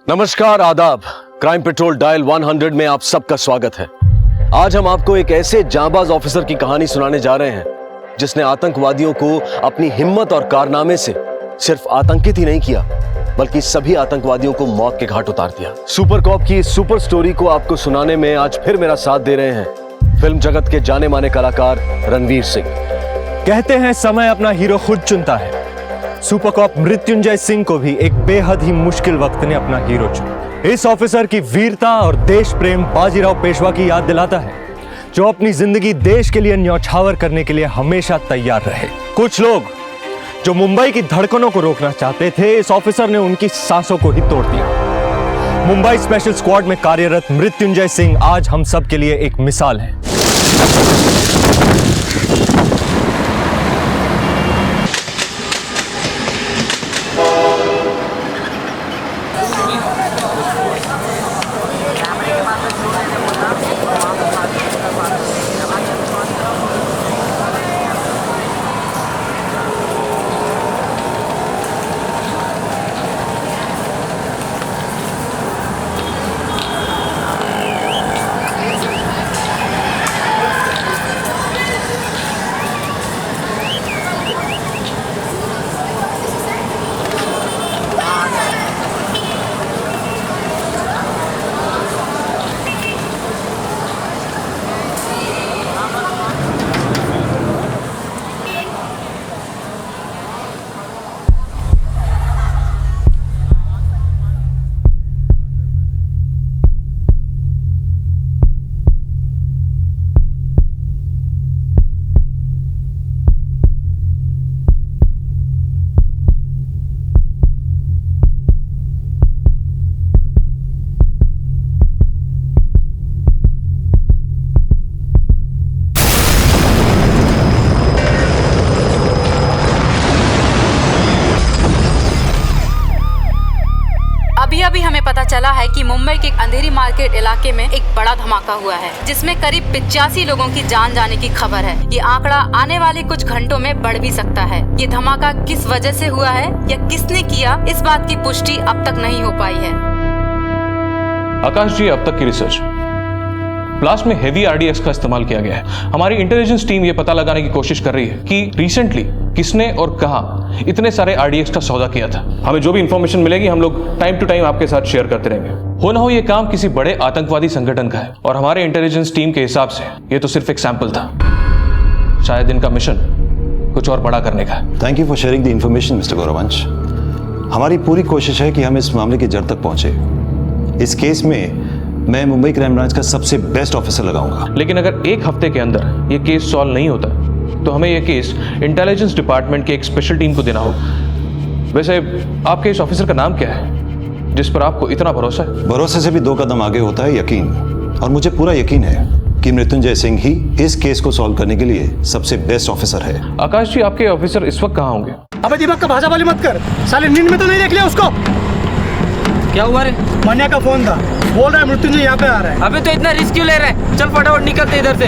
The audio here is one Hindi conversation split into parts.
नमस्कार, आदाब। क्राइम पेट्रोल डायल 100 में आप सबका स्वागत है। आज हम आपको एक ऐसे जांबाज ऑफिसर की कहानी सुनाने जा रहे हैं जिसने आतंकवादियों को अपनी हिम्मत और कारनामे से सिर्फ आतंकित ही नहीं किया बल्कि सभी आतंकवादियों को मौत के घाट उतार दिया। सुपर कॉप की इस सुपर स्टोरी को आपको सुनाने में आज फिर मेरा साथ दे रहे हैं फिल्म जगत के जाने माने कलाकार रणवीर सिंह। कहते हैं समय अपना हीरो खुद चुनता है। सुपर कॉप मृत्युंजय सिंह को भी एक बेहद ही मुश्किल वक्त ने अपना हीरो चुना। इस ऑफिसर की वीरता और देश प्रेम बाजीराव पेशवा की याद दिलाता है, जो अपनी जिंदगी देश के लिए न्यौछावर करने के लिए हमेशा तैयार रहे। कुछ लोग जो मुंबई की धड़कनों को रोकना चाहते थे, इस ऑफिसर ने उनकी सांसों को ही तोड़ दिया। मुंबई स्पेशल स्क्वाड में कार्यरत मृत्युंजय सिंह आज हम सब के लिए एक मिसाल है। अभी हमें पता चला है कि मुंबई के एक अंधेरी मार्केट इलाके में एक बड़ा धमाका हुआ है, जिसमें करीब 85 लोगों की जान जाने की खबर है। ये आंकड़ा आने वाले कुछ घंटों में बढ़ भी सकता है। ये धमाका किस वजह से हुआ है या किसने किया, इस बात की पुष्टि अब तक नहीं हो पाई है। आकाश जी, अब तक की रिसर्च ब्लास्ट में हेवी आरडीएक्स का इस्तेमाल किया गया है। हमारी इंटेलिजेंस टीम ये पता लगाने की कोशिश कर रही है कि रिसेंटली किसने और कहां इतने सारे आरडीएक्स का सौदा किया था। हमें जो भी इंफॉर्मेशन मिलेगी हम लोग टाइम टू टाइम आपके साथ शेयर करते रहेंगे। हो ना हो ये काम किसी बड़े आतंकवादी संगठन का है और हमारे इंटेलिजेंस टीम के हिसाब से ये तो सिर्फ एक सैंपल था। शायद इनका मिशन कुछ और बड़ा करने का है। Thank you for sharing the information Mister Gauravansh. हमारी पूरी कोशिश है कि हम इस मामले की जड़ तक पहुंचे। इस केस में मैं मुंबई क्राइम ब्रांच का सबसे बेस्ट ऑफिसर लगाऊंगा। लेकिन अगर एक हफ्ते के अंदर ये केस सॉल्व नहीं होता तो हमें ये केस इंटेलिजेंस डिपार्टमेंट की एक स्पेशल टीम को देना होगा। वैसे आपके इस ऑफिसर का नाम क्या है जिस पर आपको इतना भरोसा है? भरोसे से भी 2 कदम आगे होता है यकीन, और मुझे पूरा यकीन है कि मृत्युंजय सिंह ही इस केस को सॉल्व करने के लिए सबसे बेस्ट ऑफिसर है। आकाश जी, आपके ऑफिसर इस वक्त कहाँ होंगे? अबे दिमाग का भाषा वाली मत कर, साले नींद में तो नहीं देख लिया उसको? क्या हुआ रे? मन्या का फोन था, बोल रहा है मृत्युंजय यहाँ पे आ रहा है। अबे तो इतना रिस्क क्यों ले रहा है? चल फटाफट निकलते इधर से।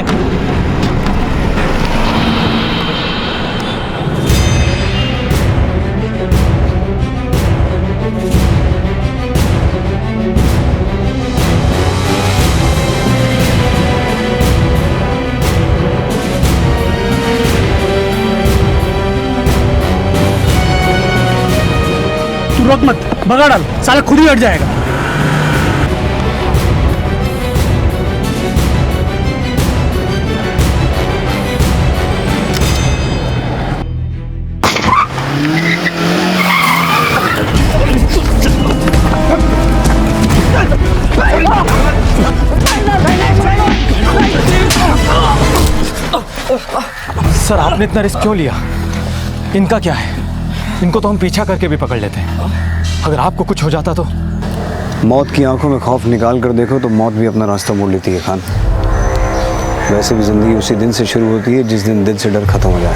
तू रोक मत, भगा डाल, साला खुद ही हट जाएगा। सर, आपने इतना रिस्क क्यों लिया? इनका क्या है? इनको तो हम पीछा करके भी पकड़ लेते हैं। अगर आपको कुछ हो जाता तो? मौत की आंखों में खौफ निकाल कर देखो तो मौत भी अपना रास्ता मोड़ लेती है खान। वैसे भी जिंदगी उसी दिन से शुरू होती है जिस दिन दिल से डर खत्म हो जाए।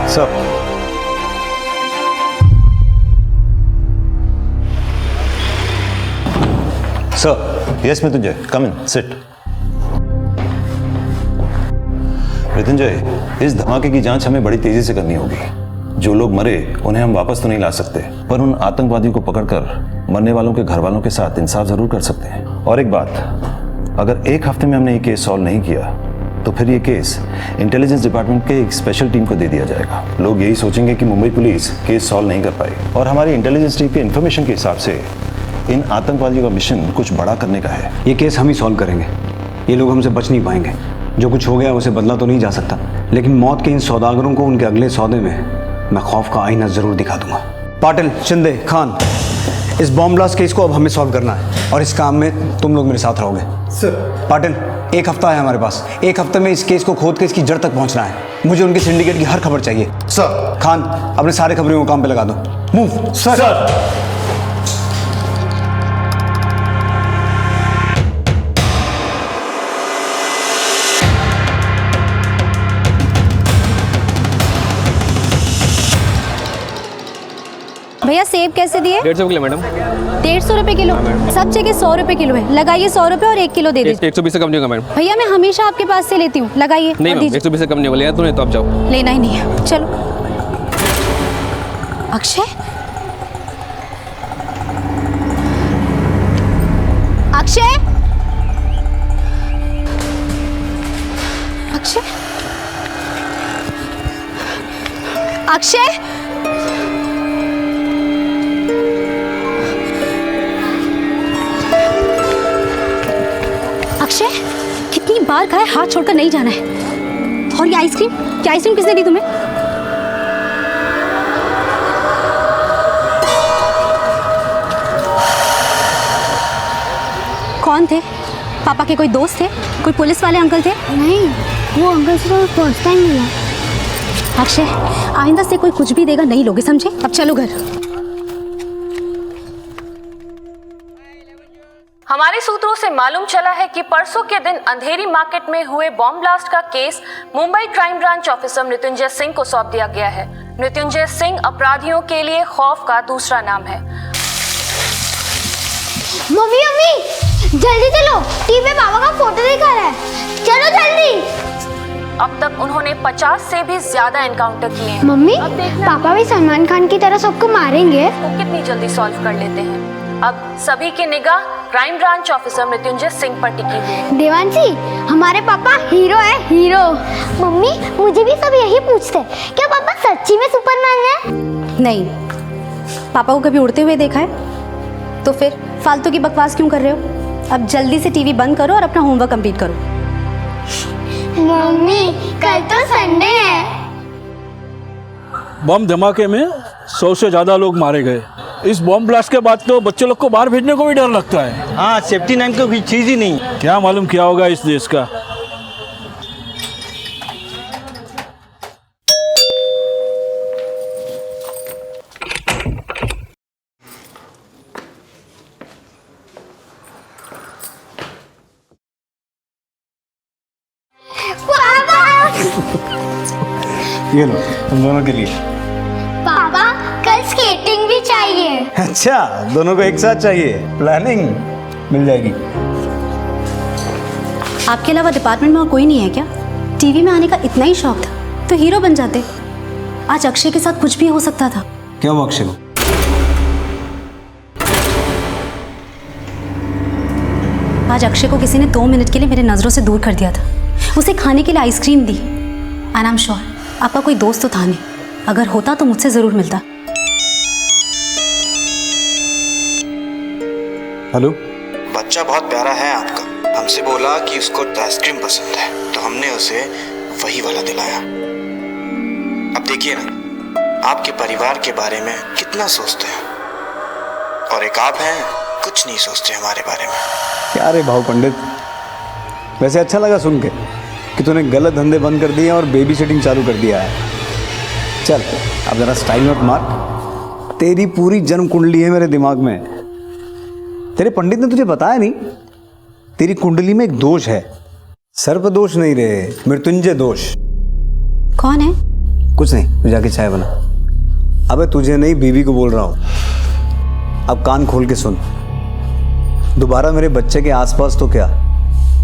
सर, सर, यस मृत्युंजय, कम इन, सिट। मृत्युंजय, इस धमाके की जांच हमें बड़ी तेजी से करनी होगी। जो लोग मरे उन्हें हम वापस तो नहीं ला सकते, पर उन आतंकवादियों को पकड़कर मरने वालों के घर वालों के साथ इंसाफ जरूर कर सकते हैं। और एक बात, अगर एक हफ्ते में हमने ये केस सॉल्व नहीं किया तो फिर ये केस इंटेलिजेंस डिपार्टमेंट के एक स्पेशल टीम को दे दिया जाएगा। लोग यही सोचेंगे कि मुंबई पुलिस केस सॉल्व नहीं कर पाई, और हमारी इंटेलिजेंस टीम की इन्फॉर्मेशन के हिसाब से इन आतंकवादियों का मिशन कुछ बड़ा करने का है। ये केस हम ही सॉल्व करेंगे, ये लोग हमसे बच नहीं पाएंगे। जो कुछ हो गया उसे बदला तो नहीं जा सकता, लेकिन मौत के इन सौदागरों को उनके अगले सौदे में मैं खौफ का आईना जरूर दिखा दूंगा। पाटिल, शिंदे, खान, इस बॉम्ब ब्लास्ट केस को अब हमें सॉल्व करना है और इस काम में तुम लोग मेरे साथ रहोगे। सर। पाटिल, एक हफ्ता है हमारे पास, एक हफ्ते में इस केस को खोद के इसकी जड़ तक पहुंचना है। मुझे उनके सिंडिकेट की हर खबर चाहिए। सर। खान, अपने सारे खबरों को काम पे लगा दो। मूव। सर। भैया सेब कैसे दिए? 150 किलो मैडम। 150 रुपए किलो? सब जगह 100 रुपए किलो है, लगाइए 100 रुपए और 1 किलो दे दीजिए। 120 से कम नहीं होगा मैडम। भैया मैं हमेशा आपके पास से लेती हूँ, लगाइए। नहीं मैम, 120 से कम नहीं होगा, लेना तो नहीं तो आप जाओ। लेना ही नहीं है, चलो। अक्षय, अक्षय, अक्षय, अक्षय, अक्षय, कितनी बार कहा है हाथ छोड़कर नहीं जाना है। और ये आइसक्रीम, क्या आइसक्रीम किसने दी तुम्हें? कौन थे? पापा के कोई दोस्त थे? कोई पुलिस वाले अंकल थे? नहीं, वो अंकल से तो फर्स्ट टाइम मिला। अक्षय, आइंदा से कोई कुछ भी देगा नहीं लोगे, समझे? अब चलो घर। हमारे सूत्रों से मालूम चला है कि परसों के दिन अंधेरी मार्केट में हुए बॉम्ब ब्लास्ट का case Mumbai crime branch officer Mrityunjay Singh को सौंप दिया गया है। मृत्युंजय सिंह अपराधियों के लिए खौफ का दूसरा नाम है। मम्मी मम्मी जल्दी चलो, टीवी पे पापा का फोटो दिखा रहा है, चलो जल्दी। अब तक उन्होंने 50 से भी ज्यादा एनकाउंटर किए हैं। मम्मी, पापा भी सलमान खान की तरह सबको मारेंगे? वो कितनी जल्दी सॉल्व कर लेते हैं। अब सभी की निगाह crime branch officer Mrityunjay Singh पर टिकी हुई है। देवांशी, हमारे पापा हीरो है, हीरो। मम्मी, मुझे भी सब यही पूछते हैं, क्या पापा सच्ची में सुपरमैन है? नहीं, पापा को कभी उड़ते हुए देखा है? तो फिर फालतू की बकवास क्यों कर रहे हो? अब जल्दी से टीवी बंद करो और अपना होमवर्क कंप्लीट करो। मम्मी, कल तो संडे है। बम धमाके में 100 से ज्यादा लोग मारे गए। इस बॉम्ब ब्लास्ट के बाद तो बच्चे लोग को बाहर भेजने को भी डर लगता है। हाँ, सेफ्टी नाम की कोई चीज ही नहीं। क्या मालूम क्या होगा इस देश का। ये लो, तुम दोनों के लिए। पापा, कल स्केटिंग भी चाहिए। अच्छा, दोनों को एक साथ चाहिए? प्लानिंग मिल जाएगी। आपके अलावा डिपार्टमेंट में और कोई नहीं है क्या? टीवी में आने का इतना ही शौक था तो हीरो बन जाते। आज अक्षय के साथ कुछ भी हो सकता था। क्या हुआ अक्षय को? आज अक्षय को किसी ने 2 मिनट के लिए मेरे नजरों से दूर कर दिया था। उसे खाने के लिए ice cream the. And I am sure आपका कोई दोस्त तो था नहीं, अगर होता तो मुझसे जरूर मिलता। हेलो। बच्चा बहुत प्यारा है आपका, हमसे बोला कि उसको आइसक्रीम पसंद है तो हमने उसे वही वाला दिलाया। अब देखिए ना, आपके परिवार के बारे में कितना सोचते हैं, और एक आप हैं कुछ नहीं सोचते हमारे बारे में। क्या रे भाव पंडित, वैसे अच्छा लगा सुन के कि तूने गलत धंधे बंद कर दिए और बेबी सिटिंग चालू कर दिया है। चल अब जरा स्टाइल मत मार, तेरी पूरी जन्म कुंडली है मेरे दिमाग में। तेरे पंडित ने तुझे बताया नहीं, तेरी कुंडली में एक दोष है। सर्प दोष नहीं रे, मृत्युंजय दोष। कौन है? कुछ नहीं, तू जाके चाय बना। अबे तुझे नहीं, बीवी को बोल रहा हूँ। अब कान खोल के सुन, दोबारा मेरे बच्चे के आसपास तो क्या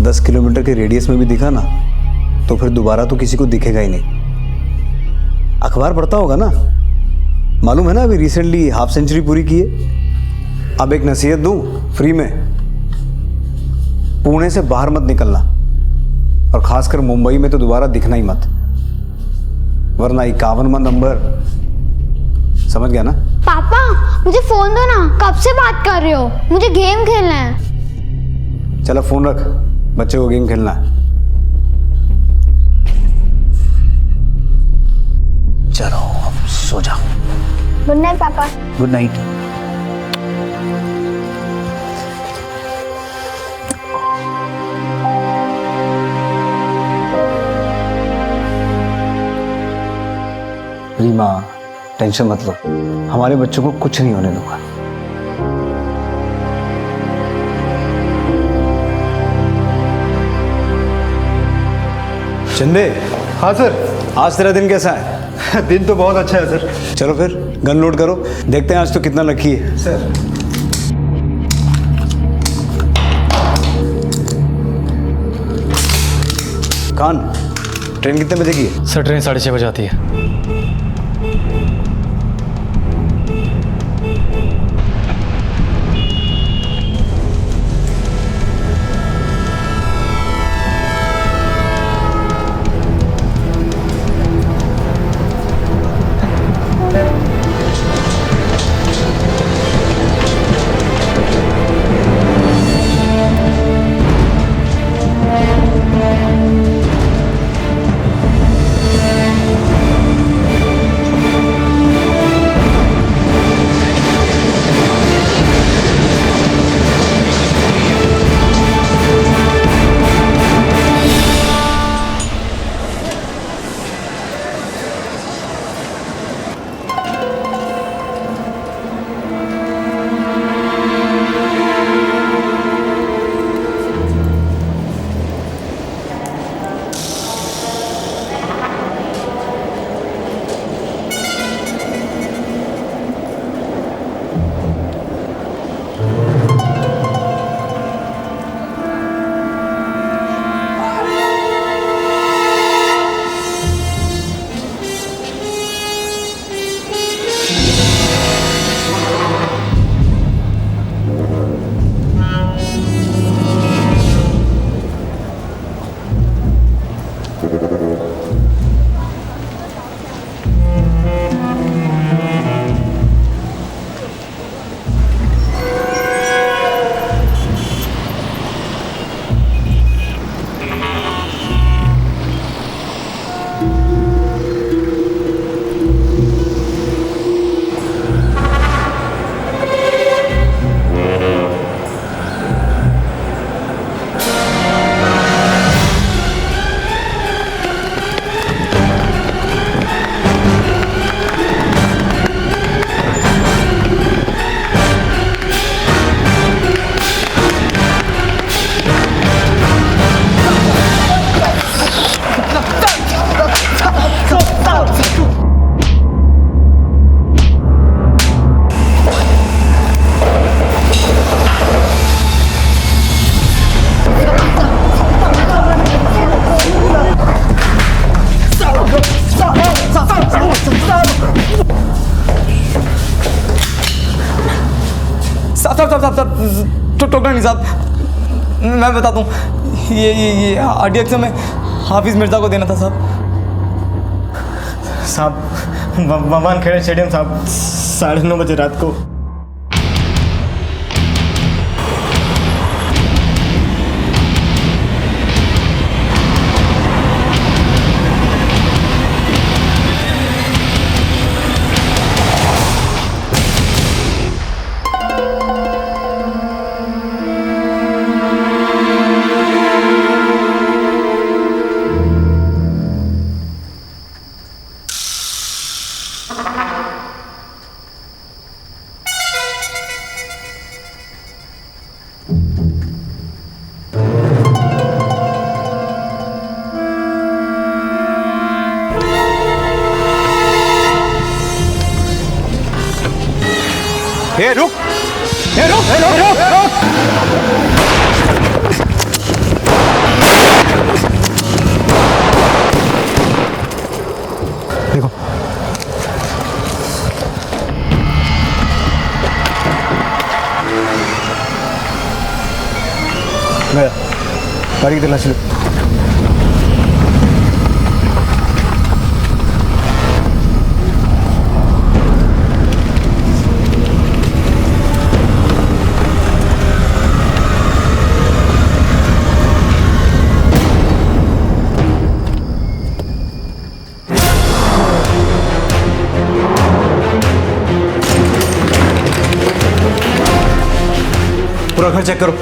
10 किलोमीटर के रेडियस में भी दिखा ना तो फिर दोबारा तो किसी को दिखेगा ही नहीं। अखबार पढ़ता होगा ना? मालूम है ना अभी रिसेंटली हाफ सेंचुरी पूरी की है। अब एक नसीहत दूं फ्री में, पुणे से बाहर मत निकलना, और खासकर मुंबई में तो दोबारा दिखना ही मत, वरना 51वां नंबर, समझ गया ना? पापा मुझे फोन दो ना, कब से बात कर रहे हो, मुझे गेम खेलना है। चलो फोन रख, बच्चे को गेम खेलना है। चलो अब सो जाओ। गुड नाइट पापा। Good night. रीमा टेंशन मत लो, हमारे बच्चों को कुछ नहीं होने दूंगा। चंदे। हाँ सर। आज तेरा दिन कैसा है? दिन तो बहुत अच्छा है सर। चलो फिर गन लोड करो, देखते हैं आज तो कितना लकी है। सर खान, ट्रेन कितने बजे की है? सर ट्रेन 6:30 बजे आती है। टोकना नहीं साहब, मैं बताता हूँ। ये RDX में हाफिज मिर्जा को देना था साहब। भगवान खेड़े स्टेडियम साहब 9:30 बजे रात को। रुक। देखो गाड़ी की तलाशी लो। पूरा घर चेक करो।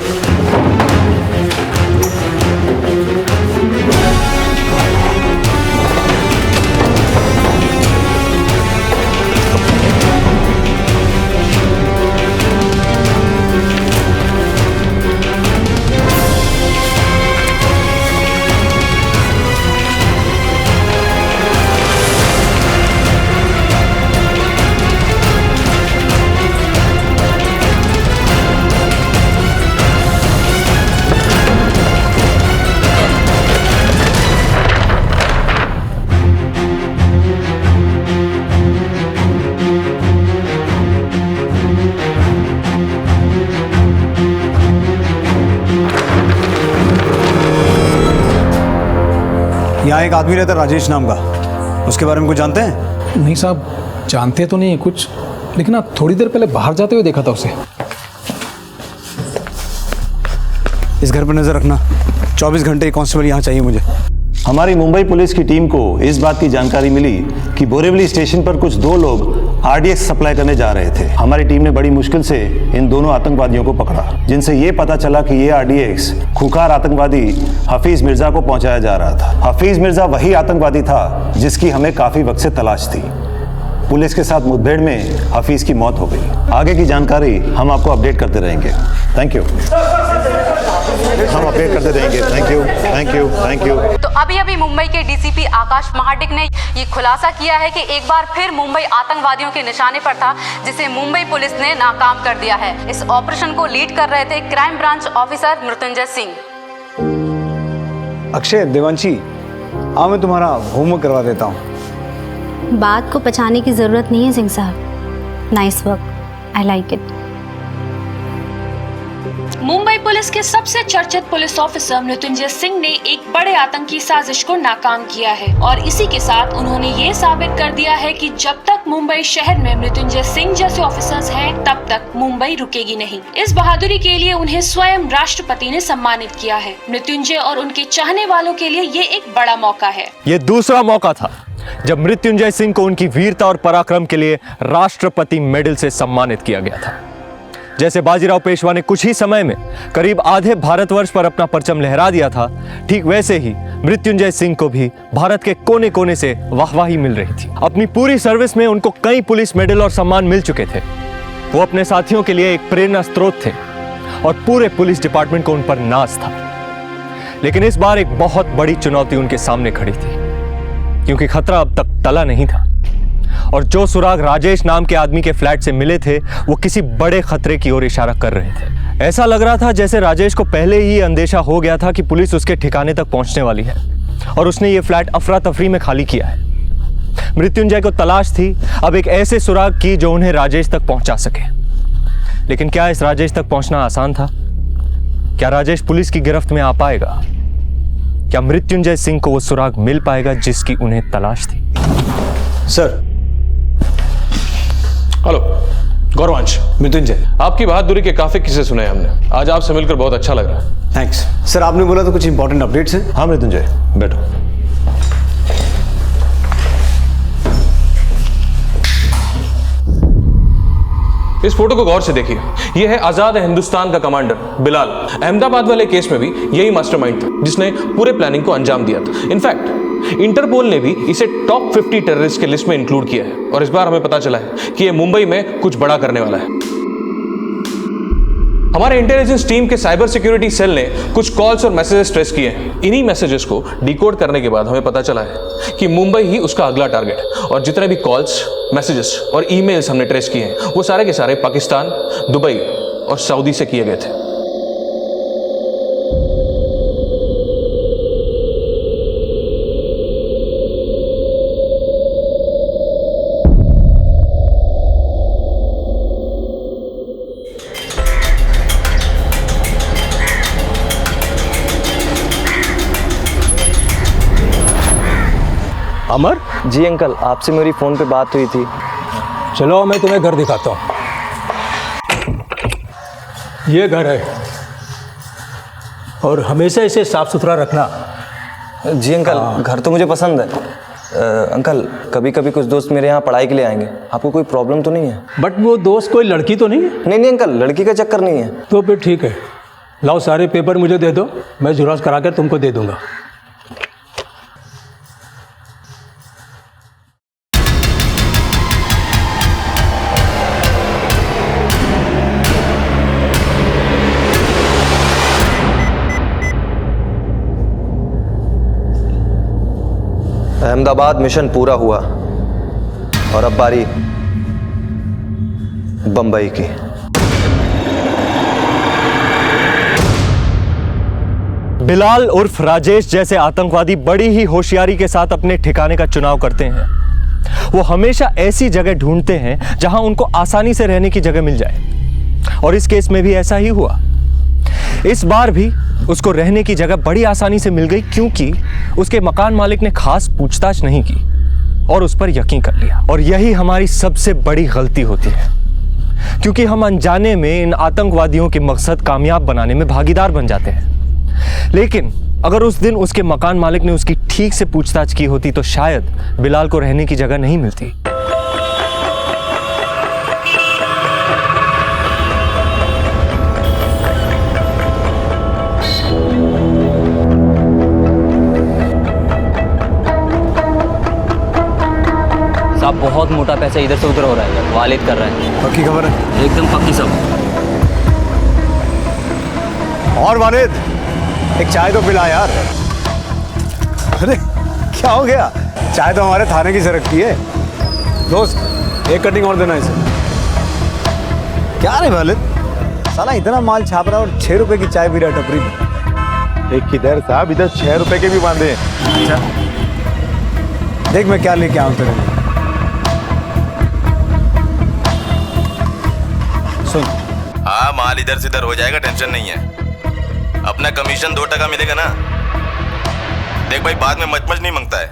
यहाँ एक आदमी रहता है राजेश नाम का, उसके बारे में कुछ जानते हैं? नहीं साहब, जानते तो नहीं कुछ, लेकिन आप थोड़ी देर पहले बाहर जाते हुए देखा था उसे। इस घर पर नजर रखना, 24 घंटे कांस्टेबल यहाँ चाहिए मुझे। हमारी मुंबई पुलिस की टीम को इस बात की जानकारी मिली कि बोरीवली स्टेशन पर कुछ 2 लोग आरडीएक्स सप्लाई करने जा रहे थे। हमारी टीम ने बड़ी मुश्किल से इन दोनों आतंकवादियों को पकड़ा, जिनसे ये पता चला कि ये आरडीएक्स खुखार आतंकवादी हफीज मिर्जा को पहुंचाया जा रहा था। हफीज मिर्जा वही आतंकवादी था जिसकी हमें काफी वक्त से तलाश थी। पुलिस के साथ मुठभेड़ में हफीज की मौत हो गई। आगे की जानकारी हम आपको अपडेट करते रहेंगे। Thank you. हम अपडेट करते रहेंगे। Thank you, thank you, thank you. तो अभी मुंबई के डीसीपी आकाश महाडिक ने ये खुलासा किया है कि एक बार फिर मुंबई आतंकवादियों के निशाने पर था, जिसे मुंबई पुलिस ने नाकाम कर दिया है। इस ऑपरेशन को लीड कर रहे थे crime branch officer Mrityunjay Singh. Akshay, Devanshi, आओ मैं तुम्हारा होमवर्क करवा देता हूँ। बात को पछाने की जरूरत नहीं है सिंह साहब। Nice work, I like it. Mumbai police के सबसे चर्चित पुलिस ऑफिसर मृत्युंजय सिंह ने एक बड़े आतंकी साजिश को नाकाम किया है और इसी के साथ उन्होंने ये साबित कर दिया है कि जब तक मुंबई शहर में मृत्युंजय सिंह जैसे ऑफिसर्स हैं, तब तक मुंबई रुकेगी नहीं। इस बहादुरी के लिए उन्हें स्वयं राष्ट्रपति ने सम्मानित किया है। मृत्युंजय और उनके चाहने वालों के लिए ये एक बड़ा मौका है। ये दूसरा मौका था जब मृत्युंजय सिंह को उनकी वीरता और पराक्रम के लिए राष्ट्रपति मेडल से सम्मानित किया गया था। जैसे बाजीराव पेशवा ने कुछ ही समय में करीब आधे भारतवर्ष पर अपना परचम लहरा दिया था, ठीक वैसे ही मृत्युंजय सिंह को भी भारत के कोने कोने से वाहवाही मिल रही थी। अपनी पूरी सर्विस में उनको कई पुलिस मेडल और सम्मान मिल चुके थे। वो अपने साथियों के लिए एक प्रेरणा स्रोत थे और पूरे पुलिस डिपार्टमेंट को उन पर नाज था। लेकिन इस बार एक बहुत बड़ी चुनौती उनके सामने खड़ी थी, क्योंकि खतरा अब तक टला नहीं था और जो सुराग राजेश नाम के आदमी के फ्लैट से मिले थे वो किसी बड़े खतरे की ओर इशारा कर रहे थे। ऐसा लग रहा था जैसे राजेश को पहले ही अंदेशा हो गया था कि पुलिस उसके ठिकाने तक पहुंचने वाली है और उसने ये फ्लैट अफरा तफरी में खाली किया है। मृत्युंजय को तलाश थी अब एक ऐसे सुराग की जो उन्हें राजेश तक पहुंचा सके। लेकिन क्या इस राजेश तक पहुंचना आसान था? क्या राजेश पुलिस की गिरफ्त में आ पाएगा? क्या मृत्युंजय सिंह को वो सुराग मिल पाएगा जिसकी उन्हें तलाश थी? सर। हेलो गौरवांश। मृत्युंजय, आपकी बहादुरी के काफी किस्से सुने हमने। आज आपसे मिलकर बहुत अच्छा लग रहा है। थैंक्स। सर, आपने बोला तो कुछ इंपॉर्टेंट अपडेट्स हैं? हाँ मृत्युंजय, बैठो। इस फोटो को गौर से देखिए। यह है आजाद हिंदुस्तान का कमांडर बिलाल। अहमदाबाद वाले केस में भी यही मास्टरमाइंड था जिसने पूरे प्लानिंग को अंजाम दिया था। इनफैक्ट इंटरपोल ने भी इसे टॉप 50 टेररिस्ट के लिस्ट में इंक्लूड किया है और इस बार हमें पता चला है कि यह मुंबई में कुछ बड़ा करने वाला है। हमारे इंटेलिजेंस टीम के साइबर सिक्योरिटी सेल ने कुछ कॉल्स और मैसेजेस ट्रेस किए हैं। इन्हीं मैसेजेस को डिकोड करने के बाद हमें पता चला है कि मुंबई ही उसका अगला टारगेट है और जितने भी कॉल्स, मैसेजेस और ईमेल्स हमने ट्रेस किए हैं वो सारे के सारे पाकिस्तान, दुबई और सऊदी से किए गए थे। अमर? जी अंकल, आपसे मेरी फ़ोन पे बात हुई थी। चलो मैं तुम्हें घर दिखाता हूँ। ये घर है और हमेशा इसे साफ सुथरा रखना। जी अंकल, घर तो मुझे पसंद है। अंकल, कभी कभी कुछ दोस्त मेरे यहाँ पढ़ाई के लिए आएंगे, आपको कोई प्रॉब्लम तो नहीं है? बट वो दोस्त कोई लड़की तो नहीं है? नहीं अंकल, लड़की का चक्कर नहीं है। तो फिर ठीक है, लाओ सारे पेपर मुझे दे दो, मैं जुरास करा कर तुमको दे दूंगा। अहमदाबाद मिशन पूरा हुआ और अब बारी बंबई की। बिलाल उर्फ राजेश जैसे आतंकवादी बड़ी ही होशियारी के साथ अपने ठिकाने का चुनाव करते हैं। वो हमेशा ऐसी जगह ढूंढते हैं जहां उनको आसानी से रहने की जगह मिल जाए, और इस केस में भी ऐसा ही हुआ। इस बार भी उसको रहने की जगह बड़ी आसानी से मिल गई, क्योंकि उसके मकान मालिक ने खास पूछताछ नहीं की और उस पर यकीन कर लिया। और यही हमारी सबसे बड़ी गलती होती है, क्योंकि हम अनजाने में इन आतंकवादियों के मकसद कामयाब बनाने में भागीदार बन जाते हैं। लेकिन अगर उस दिन उसके मकान मालिक ने उसकी ठीक से पूछताछ की होती तो शायद बिलाल को रहने की जगह नहीं मिलती। साहब, बहुत मोटा पैसा इधर से उधर हो रहा है, वालिद कर रहा है। पक्की खबर है? एकदम पक्की सब। और वालिद, एक चाय तो पिला यार। अरे क्या हो गया? चाय तो हमारे थाने की सरकती है। दोस्त, एक कटिंग और देना इसे। क्या रे वालिद, साला इतना माल छाप रहा और 6 रुपए की चाय पी रहा टपरी में। एक किधर साहब, इधर 6 रुपए के भी बांधे। अच्छा, देख मैं क्या लेके आऊं तेरे लिए। सुन, हाँ, माल इधर से इधर हो जाएगा, टेंशन नहीं है। अपना कमीशन 2% मिलेगा ना। देख भाई, बाद में मच नहीं मांगता है।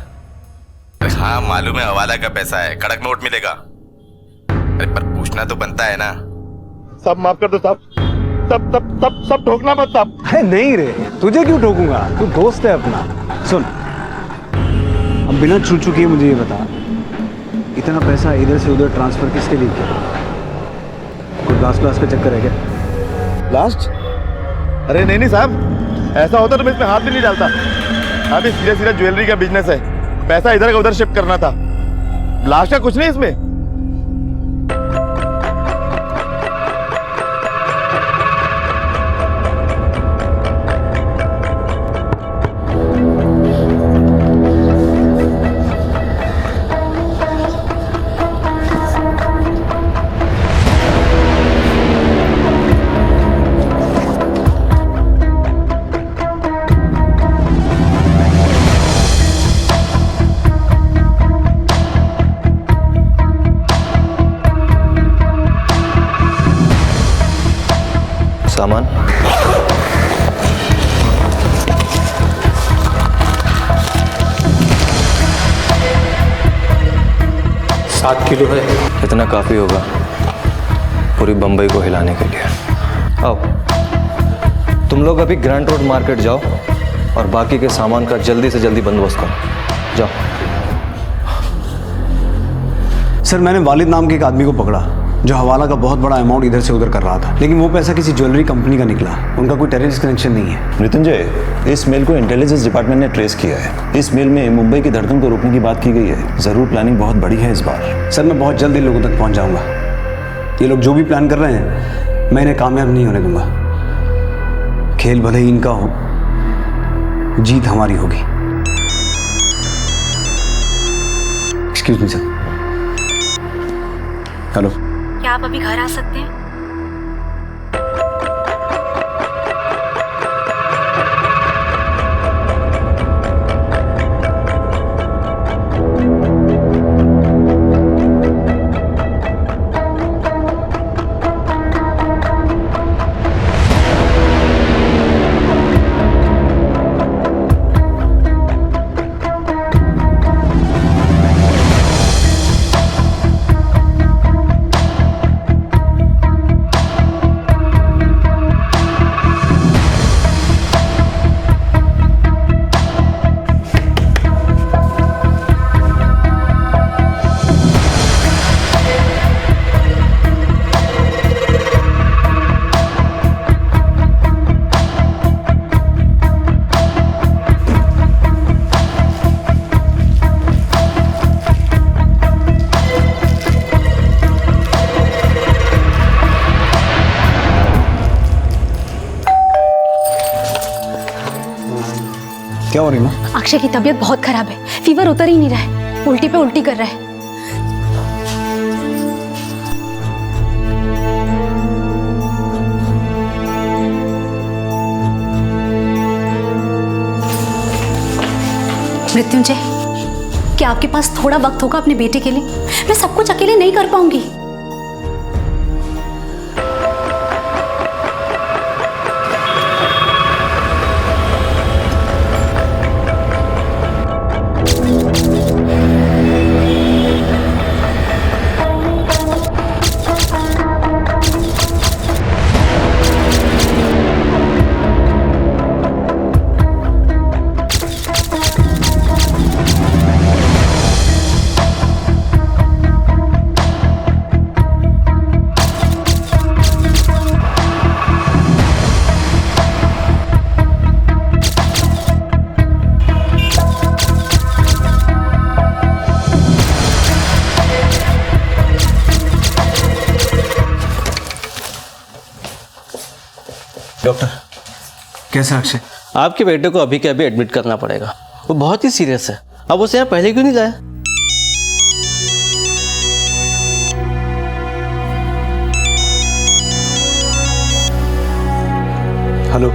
हाँ मालूम है, हवाला का पैसा है, कड़क नोट मिलेगा। अरे पर पूछना तो बनता है ना। सब माफ कर दो साहब, सब ठोकना मत साहब। अरे नहीं रे, तुझे क्यों ठोकूंगा, तू दोस्त है अपना। सुन, अब बिना छू चुकी मुझे ये बता, इतना पैसा इधर से उधर ट्रांसफर किसके लिए किया? कोई ब्लास्ट का चक्कर है क्या? ब्लास्ट? अरे नहीं साहब, ऐसा होता तो मैं इसमें हाथ भी नहीं डालता। अभी सीधा ज्वेलरी का बिजनेस है, पैसा इधर का उधर शिफ्ट करना था। ब्लास्ट का कुछ नहीं इसमें। सामान 7 किलो है। इतना काफी होगा पूरी बंबई को हिलाने के लिए। आओ, तुम लोग अभी ग्रैंड रोड मार्केट जाओ और बाकी के सामान का जल्दी से जल्दी बंदोबस्त करो। जाओ। सर, मैंने वालिद नाम के एक आदमी को पकड़ा जो हवाला का बहुत बड़ा अमाउंट इधर से उधर कर रहा था, लेकिन वो पैसा किसी ज्वेलरी कंपनी का निकला। उनका कोई टेररिस्ट कनेक्शन नहीं है। मृत्युंजय, इस मेल को इंटेलिजेंस डिपार्टमेंट ने ट्रेस किया है। इस मेल में मुंबई की धड़कन को रोकने की बात की गई है। जरूर प्लानिंग बहुत बड़ी है इस बार। सर, मैं बहुत जल्द इन लोगों तक पहुंच जाऊंगा। ये लोग जो भी प्लान कर रहे हैं, मैं इन्हें कामयाब नहीं होने दूंगा। खेल भले ही इनका हो, जीत हमारी होगी। Excuse me sir. हेलो, क्या आप अभी घर आ सकते हैं? क्या हो रही माँ? अक्षय की तबीयत बहुत खराब है, फीवर उतर ही नहीं रहा है, उल्टी पे उल्टी कर रहा है। मृत्युंजय, क्या आपके पास थोड़ा वक्त होगा अपने बेटे के लिए? मैं सब कुछ अकेले नहीं कर पाऊंगी। डॉक्टर, कैसा अक्षय? आपके बेटे को अभी के अभी एडमिट करना पड़ेगा, वो बहुत ही सीरियस है। अब उसे यहाँ पहले क्यों नहीं लाया? हेलो,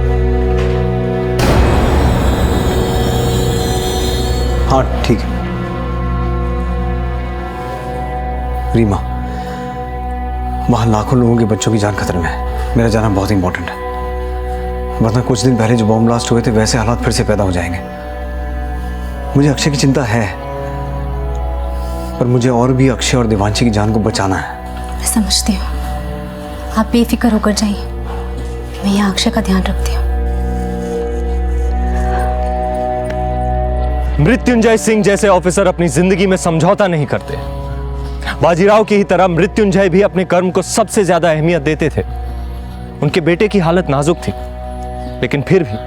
हाँ ठीक है। रीमा, वहां लाखों लोगों के बच्चों की जान खतरे में है, मेरा जाना बहुत इंपॉर्टेंट है, वरना कुछ दिन पहले जो बॉम्ब ब्लास्ट हुए थे वैसे हालात फिर से पैदा हो जाएंगे। मुझे अक्षय की चिंता है, पर मुझे और भी अक्षय और देवांशी की जान को बचाना है। मैं समझती हूँ, आप बेफिक्र होकर जाइए, मैं यहाँ अक्षय का ध्यान रखती हूँ। मृत्युंजय सिंह जैसे ऑफिसर अपनी जिंदगी में समझौता नहीं करते। बाजीराव की ही तरह मृत्युंजय भी अपने कर्म को सबसे ज्यादा अहमियत देते थे। उनके बेटे की हालत नाजुक थी, लेकिन फिर भी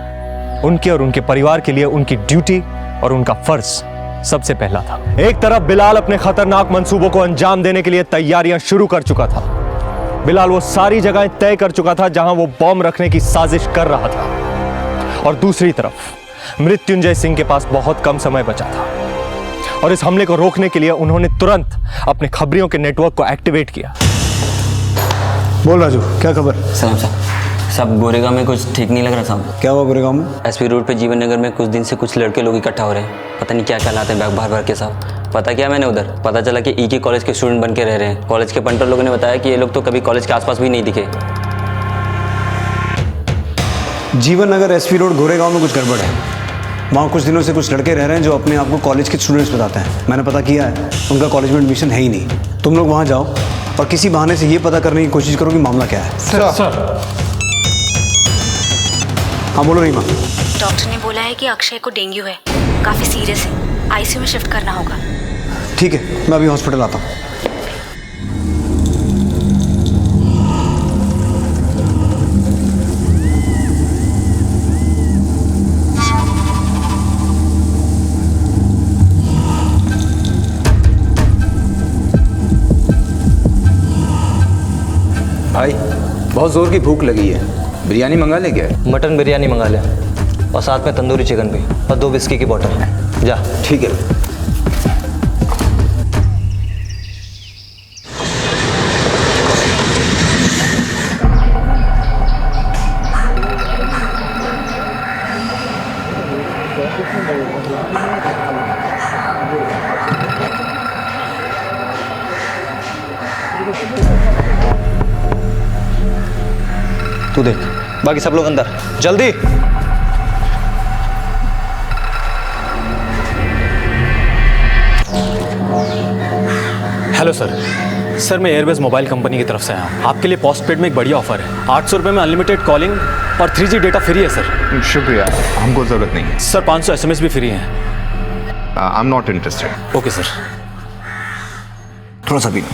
उनके और उनके परिवार के लिए उनकी ड्यूटी और उनका फर्ज सबसे पहला था। एक तरफ बिलाल अपने खतरनाक मंसूबों को अंजाम देने के लिए तैयारियां शुरू कर चुका था। बिलाल वो सारी जगहें तय कर चुका था जहां वो बॉम्ब रखने की साजिश कर रहा था, और दूसरी तरफ मृत्युंजय सिंह के पास बहुत कम समय बचा था, और इस हमले को रोकने के लिए उन्होंने तुरंत अपने खबरियों के नेटवर्क को एक्टिवेट किया। बोल राजू, क्या खबर? सलाम साहब, सब गोरेगांव में कुछ ठीक नहीं लग रहा साहब। क्या हुआ गोरेगांव में? एसपी रोड पे जीवन नगर में कुछ दिन से कुछ लड़के लोग इकट्ठा हो रहे हैं, पता नहीं क्या क्या लाते हैं बैग भर भर के साहब। पता किया मैंने उधर, पता चला कि ई के कॉलेज के स्टूडेंट बन के रह रहे हैं। कॉलेज के पंटर लोगों ने बताया कि ये लोग तो कभी कॉलेज के आसपास भी नहीं दिखे। जीवन नगर एसपी रोड गोरेगांव में कुछ गड़बड़ है। वहाँ कुछ दिनों से कुछ लड़के रह रहे हैं जो अपने आप को कॉलेज के स्टूडेंट्स बताते हैं। मैंने पता किया है, उनका कॉलेज में एडमिशन है ही नहीं। तुम लोग वहाँ जाओ और किसी बहाने से ये पता करने की कोशिश करो कि मामला क्या है। सर। हाँ बोलो रीमा। डॉक्टर ने बोला है कि अक्षय को डेंगू है, काफी सीरियस है, आईसीयू में शिफ्ट करना होगा। ठीक है, मैं अभी हॉस्पिटल आता हूँ। भाई बहुत जोर की भूख लगी है, बिरयानी मंगा ले क्या? मटन बिरयानी मंगा ले, और साथ में तंदूरी चिकन भी, और 2 विस्की की बोतल। जा। ठीक है। तू देख, बाकी सब लोग अंदर, जल्दी। हेलो सर, मैं एयरवेज मोबाइल कंपनी की तरफ से आया हूँ। आपके लिए पोस्टपेड में एक बढ़िया ऑफर है। 800 रुपये में अनलिमिटेड कॉलिंग और 3G डेटा फ्री है सर। शुक्रिया, हमको जरूरत नहीं है सर। 500 SMS भी फ्री हैं। I am not interested. Okay sir. थोड़ा सा पी लो।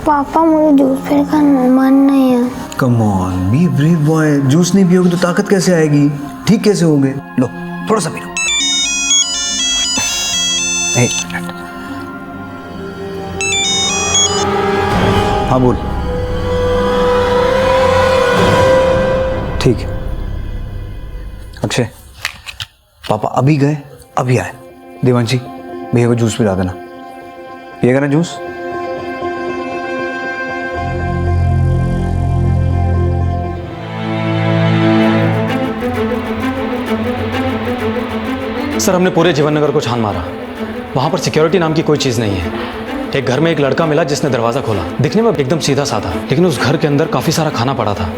पापा मुझे जूस पीने का मन नहीं है। Come on, be brave boy. Juice नहीं पियोगे तो ताकत कैसे आएगी? ठीक कैसे होगे? लो थोड़ा सा पी लो। एक मिनट। हाँ बोल। ठीक है। अक्षय, पापा अभी गए अभी आए। देवांशी भैया को जूस पिला देना। पिएगा ना जूस? सर हमने पूरे जीवन नगर को छान मारा, वहाँ पर सिक्योरिटी नाम की कोई चीज़ नहीं है। एक घर में एक लड़का मिला जिसने दरवाज़ा खोला, दिखने में एकदम सीधा साधा, लेकिन उस घर के अंदर काफ़ी सारा खाना पड़ा था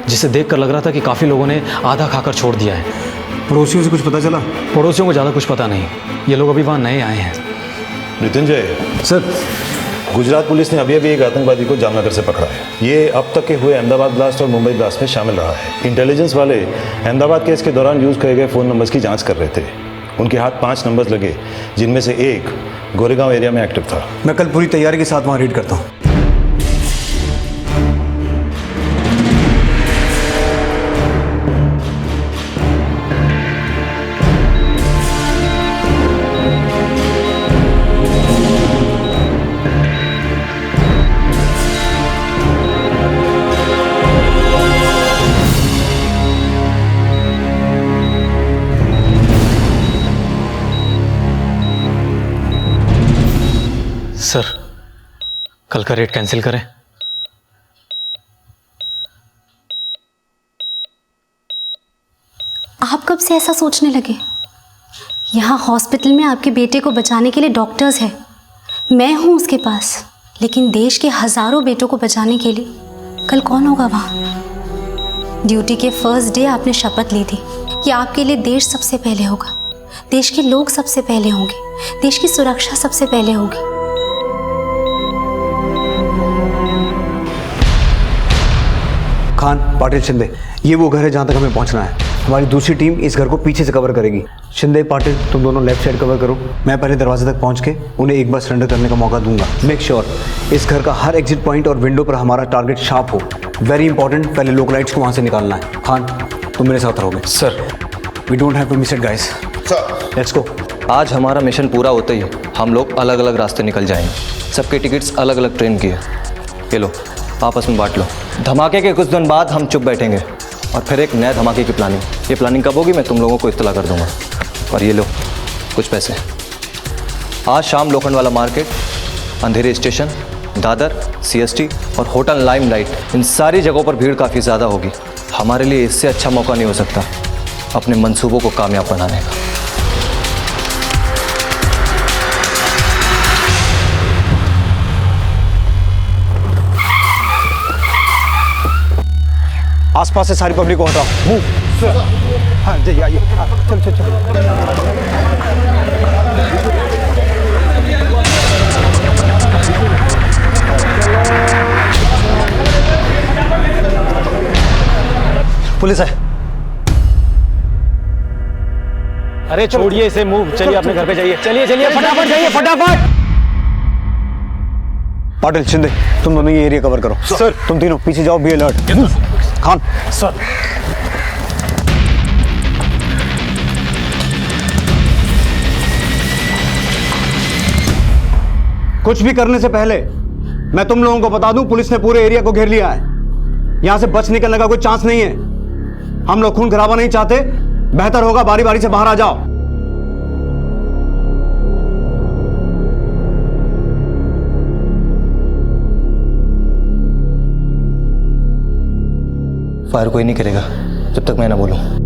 जिसे देखकर लग रहा था कि काफ़ी लोगों ने आधा खाकर छोड़ दिया है। पड़ोसियों से कुछ पता चला? पड़ोसियों को ज़्यादा कुछ पता नहीं, ये लोग अभी वहाँ नए आए हैं। मृत्युंजय सर, गुजरात पुलिस ने अभी एक आतंकवादी को जामनगर से पकड़ा है। ये अब तक के हुए अहमदाबाद ब्लास्ट और मुंबई ब्लास्ट में शामिल रहा है। इंटेलिजेंस वाले अहमदाबाद केस के दौरान यूज किए गए फ़ोन नंबर्स की जांच कर रहे थे। उनके हाथ 5 नंबर्स लगे, जिनमें से एक गोरेगांव एरिया में एक्टिव था। मैं कल पूरी तैयारी के साथ वहाँ रेड करता हूँ। सर कल का रेट कैंसिल करें? आप कब से ऐसा सोचने लगे? यहाँ हॉस्पिटल में आपके बेटे को बचाने के लिए डॉक्टर्स हैं, मैं हूँ उसके पास, लेकिन देश के हजारों बेटों को बचाने के लिए कल कौन होगा वहाँ? ड्यूटी के फर्स्ट डे आपने शपथ ली थी कि आपके लिए देश सबसे पहले होगा, देश के लोग सबसे पहले होंगे, देश की सुरक्षा सबसे पहले होगी। खान, पाटिल, शिंदे, ये वो घर है जहाँ तक हमें पहुँचना है। हमारी दूसरी टीम इस घर को पीछे से कवर करेगी। शिंदे, पाटिल, तुम दोनों लेफ्ट साइड कवर करो। मैं पहले दरवाजे तक पहुँच के उन्हें एक बार सरेंडर करने का मौका दूंगा। मेक श्योर इस घर का हर एग्जिट पॉइंट और विंडो पर हमारा टारगेट शार्प हो। वेरी इंपॉर्टेंट, पहले लोकलाइट्स को वहाँ से निकालना है। खान, तुम मेरे साथ रहोगे। Sir we don't have to miss it guys. Let's go. आज हमारा मिशन पूरा होते ही हम लोग अलग अलग रास्ते निकल जाएंगे। सबके टिकट्स अलग अलग ट्रेन की है, ये लो आपस में बांट लो। धमाके के कुछ दिन बाद हम चुप बैठेंगे और फिर एक नए धमाके की प्लानिंग। ये प्लानिंग कब होगी मैं तुम लोगों को इत्तला कर दूंगा। और ये लो कुछ पैसे। आज शाम लोखंड वाला मार्केट, अंधेरी स्टेशन, दादर, CST और होटल लाइमलाइट, इन सारी जगहों पर भीड़ काफ़ी ज़्यादा होगी। हमारे लिए इससे अच्छा मौका नहीं हो सकता अपने मंसूबों को कामयाब बनाने का। आसपास से सारी पब्लिक को हटाओ। मूव। हाँ जी, आइए। चल चल चल। पुलिस है। अरे छोड़िए इसे, मूव। चलिए अपने घर पे जाइए। चलिए चलिए फटाफट जाइए, फटाफट। पाटिल, शिंदे, तुम दोनों ये एरिया कवर करो। सर, तुम तीनों पीछे जाओ, बी अलर्ट। खान सर। कुछ भी करने से पहले मैं तुम लोगों को बता दूं, पुलिस ने पूरे एरिया को घेर लिया है। यहां से बच निकलने का कोई चांस नहीं है। हम लोग खून खराबा नहीं चाहते, बेहतर होगा बारी बारी से बाहर आ जाओ। फायर कोई नहीं करेगा जब तक मैं ना बोलूं।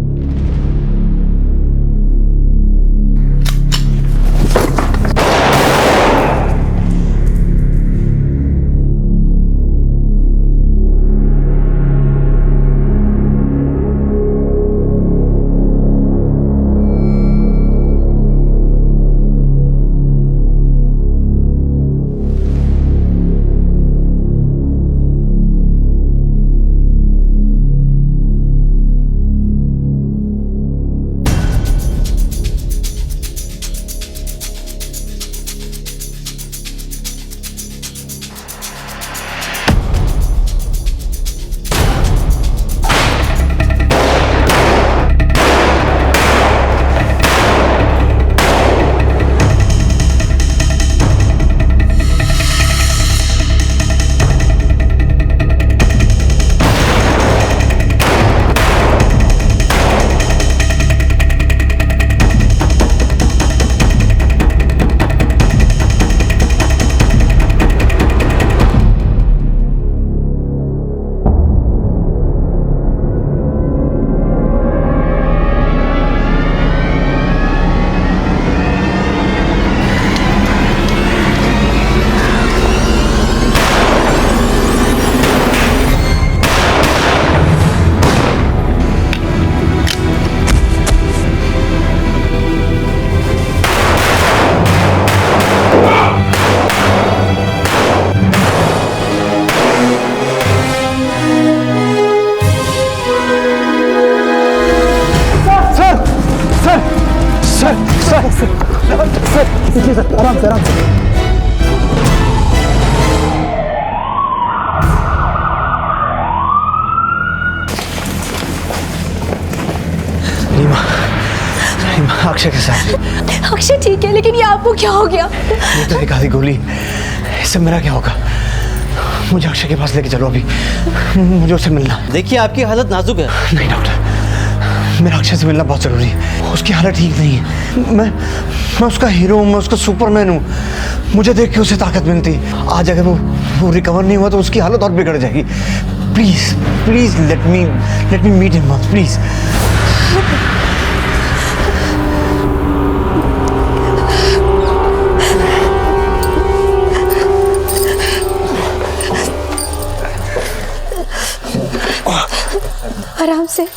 अक्षय के साथ। अक्षय ठीक है, लेकिन ये आपको क्या हो गया? ये तो एक आधी गोली, इससे मेरा क्या होगा? मुझे अक्षय के पास लेके चलो अभी, मुझे उससे मिलना। देखिए आपकी हालत नाजुक है। नहीं डॉक्टर, मेरा अक्षय से मिलना बहुत जरूरी है। उसकी हालत ठीक नहीं है। मैं उसका हीरो हूँ, मैं उसका सुपरमैन हूँ। मुझे देख के उसे ताकत मिलती। आज अगर वो रिकवर नहीं हुआ तो उसकी हालत और बिगड़ जाएगी। Please please let me meet him please. आराम से।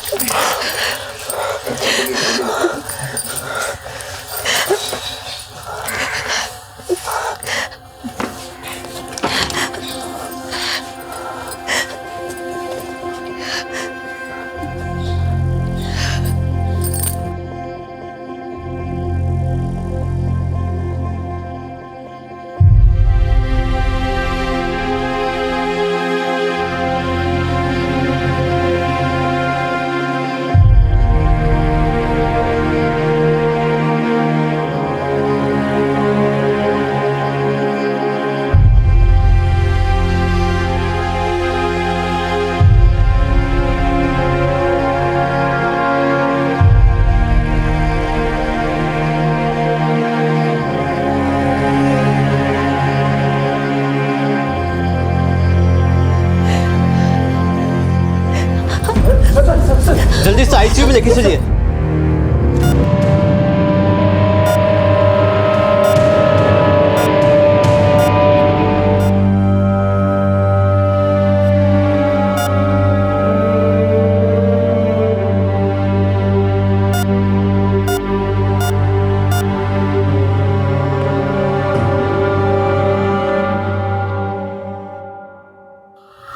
जल्दी से आईसीयू में लेके चलिए।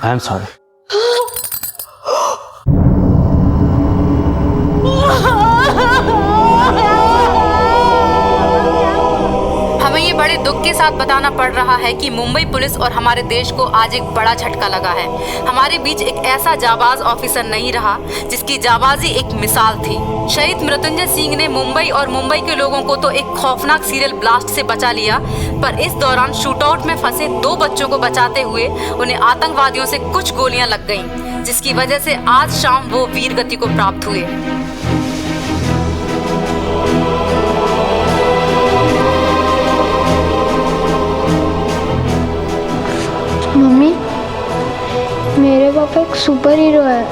I am sorry. हमें ये बड़े दुख के साथ बताना पड़ रहा है कि मुंबई पुलिस और हमारे देश को आज एक बड़ा झटका लगा है। हमारे बीच एक ऐसा जाबाज ऑफिसर नहीं रहा जिसकी जाबाजी एक मिसाल थी। शहीद मृत्युंजय सिंह ने मुंबई और मुंबई के लोगों को तो एक खौफनाक सीरियल ब्लास्ट से बचा लिया, पर इस दौरान शूटआउट में फंसे 2 बच्चों को बचाते हुए उन्हें आतंकवादियों से कुछ गोलियां लग गईं, जिसकी वजह से आज शाम वो वीर गति को प्राप्त हुए। मम्मी, मेरे पापा एक सुपर हीरो है।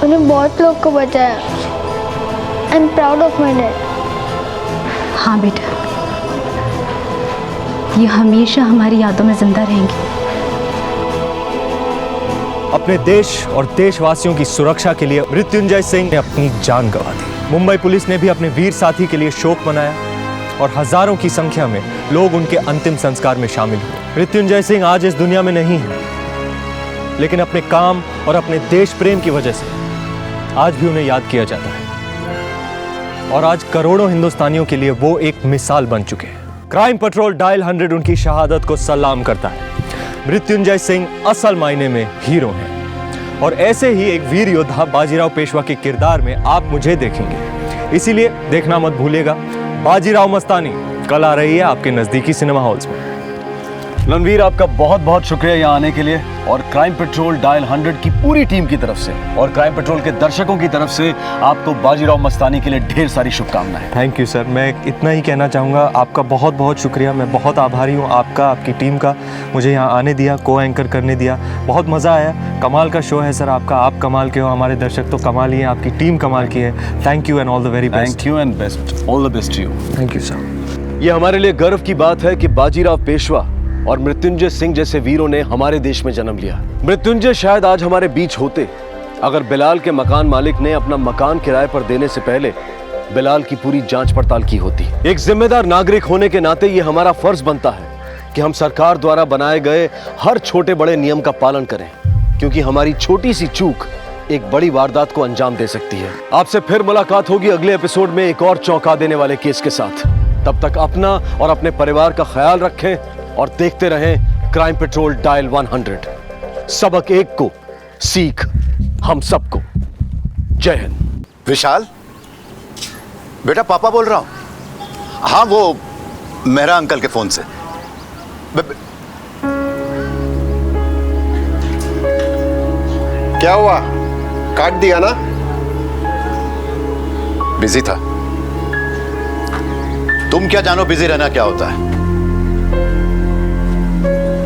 उन्हें बहुत लोग को बचाया। I am proud of my dad. हाँ बेटा, ये हमेशा हमारी यादों में जिंदा रहेंगी। अपने देश और देशवासियों की सुरक्षा के लिए मृत्युंजय सिंह ने अपनी जान गंवा दी। मुंबई पुलिस ने भी अपने वीर साथी के लिए शोक मनाया और हजारों की संख्या में लोग उनके अंतिम संस्कार में शामिल हुए। मृत्युंजय सिंह आज इस दुनिया में नहीं है, लेकिन अपने काम और अपने देश प्रेम की वजह से आज भी उन्हें याद किया जाता है और आज करोड़ों हिंदुस्तानियों के लिए वो एक मिसाल बन चुके हैं। क्राइम पेट्रोल डायल 100 उनकी शहादत को सलाम करता है। मृत्युंजय सिंह असल मायने में हीरो हैं और ऐसे ही एक वीर योद्धा बाजीराव पेशवा के किरदार में आप मुझे देखेंगे। इसीलिए देखना मत भूलिएगा बाजीराव मस्तानी कल आ रही है आपके नजदीकी सिनेमा हॉल्स में। रणवीर, आपका बहुत बहुत शुक्रिया यहाँ आने के लिए और क्राइम पेट्रोल डायल 100 की पूरी टीम की तरफ से और क्राइम पेट्रोल के दर्शकों की तरफ से आपको बाजीराव मस्तानी के लिए ढेर सारी शुभकामनाएं। थैंक यू सर, मैं इतना ही कहना चाहूँगा, आपका बहुत बहुत शुक्रिया। मैं बहुत आभारी हूँ आपका, आपकी टीम का, मुझे यहाँ आने दिया, को एंकर करने दिया। बहुत मज़ा आया। कमाल का शो है सर आपका, आप कमाल के हो, हमारे दर्शक तो कमाल ही हैं, आपकी टीम कमाल की है। Thank you and all the very best. Thank you and best, all the best to you. Thank you sir. ये हमारे लिए गर्व की बात है कि बाजीराव पेशवा और मृत्युंजय सिंह जैसे वीरों ने हमारे देश में जन्म लिया। मृत्युंजय शायद आज हमारे बीच होते अगर बिलाल के मकान मालिक ने अपना मकान किराए पर देने से पहले बिलाल की पूरी जांच पड़ताल की होती। एक जिम्मेदार नागरिक होने के नाते ये हमारा फर्ज बनता है कि हम सरकार द्वारा बनाए गए हर छोटे बड़े नियम का पालन करें, क्योंकि हमारी छोटी सी चूक एक बड़ी वारदात को अंजाम दे सकती है। आपसे फिर मुलाकात होगी अगले एपिसोड में एक और चौंका देने वाले केस के साथ। तब तक अपना और अपने परिवार का ख्याल रखें और देखते रहें क्राइम पेट्रोल डायल 100। सबक एक को, सीख हम सबको। जय हिंद। विशाल, बेटा पापा बोल रहा हूँ। हाँ वो मेहरा अंकल के फोन से। क्या हुआ, काट दिया ना? बिजी था। तुम क्या जानो बिजी रहना क्या होता है?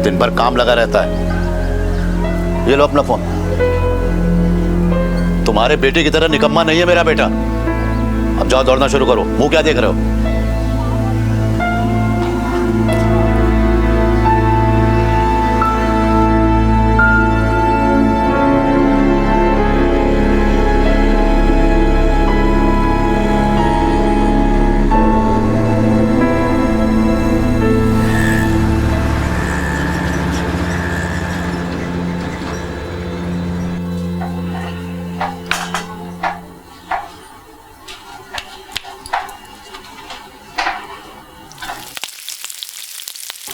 दिन भर काम लगा रहता है। ये लो अपना फोन। तुम्हारे बेटे की तरह निकम्मा नहीं है मेरा बेटा। अब जाओ दौड़ना शुरू करो। मुंह क्या देख रहे हो?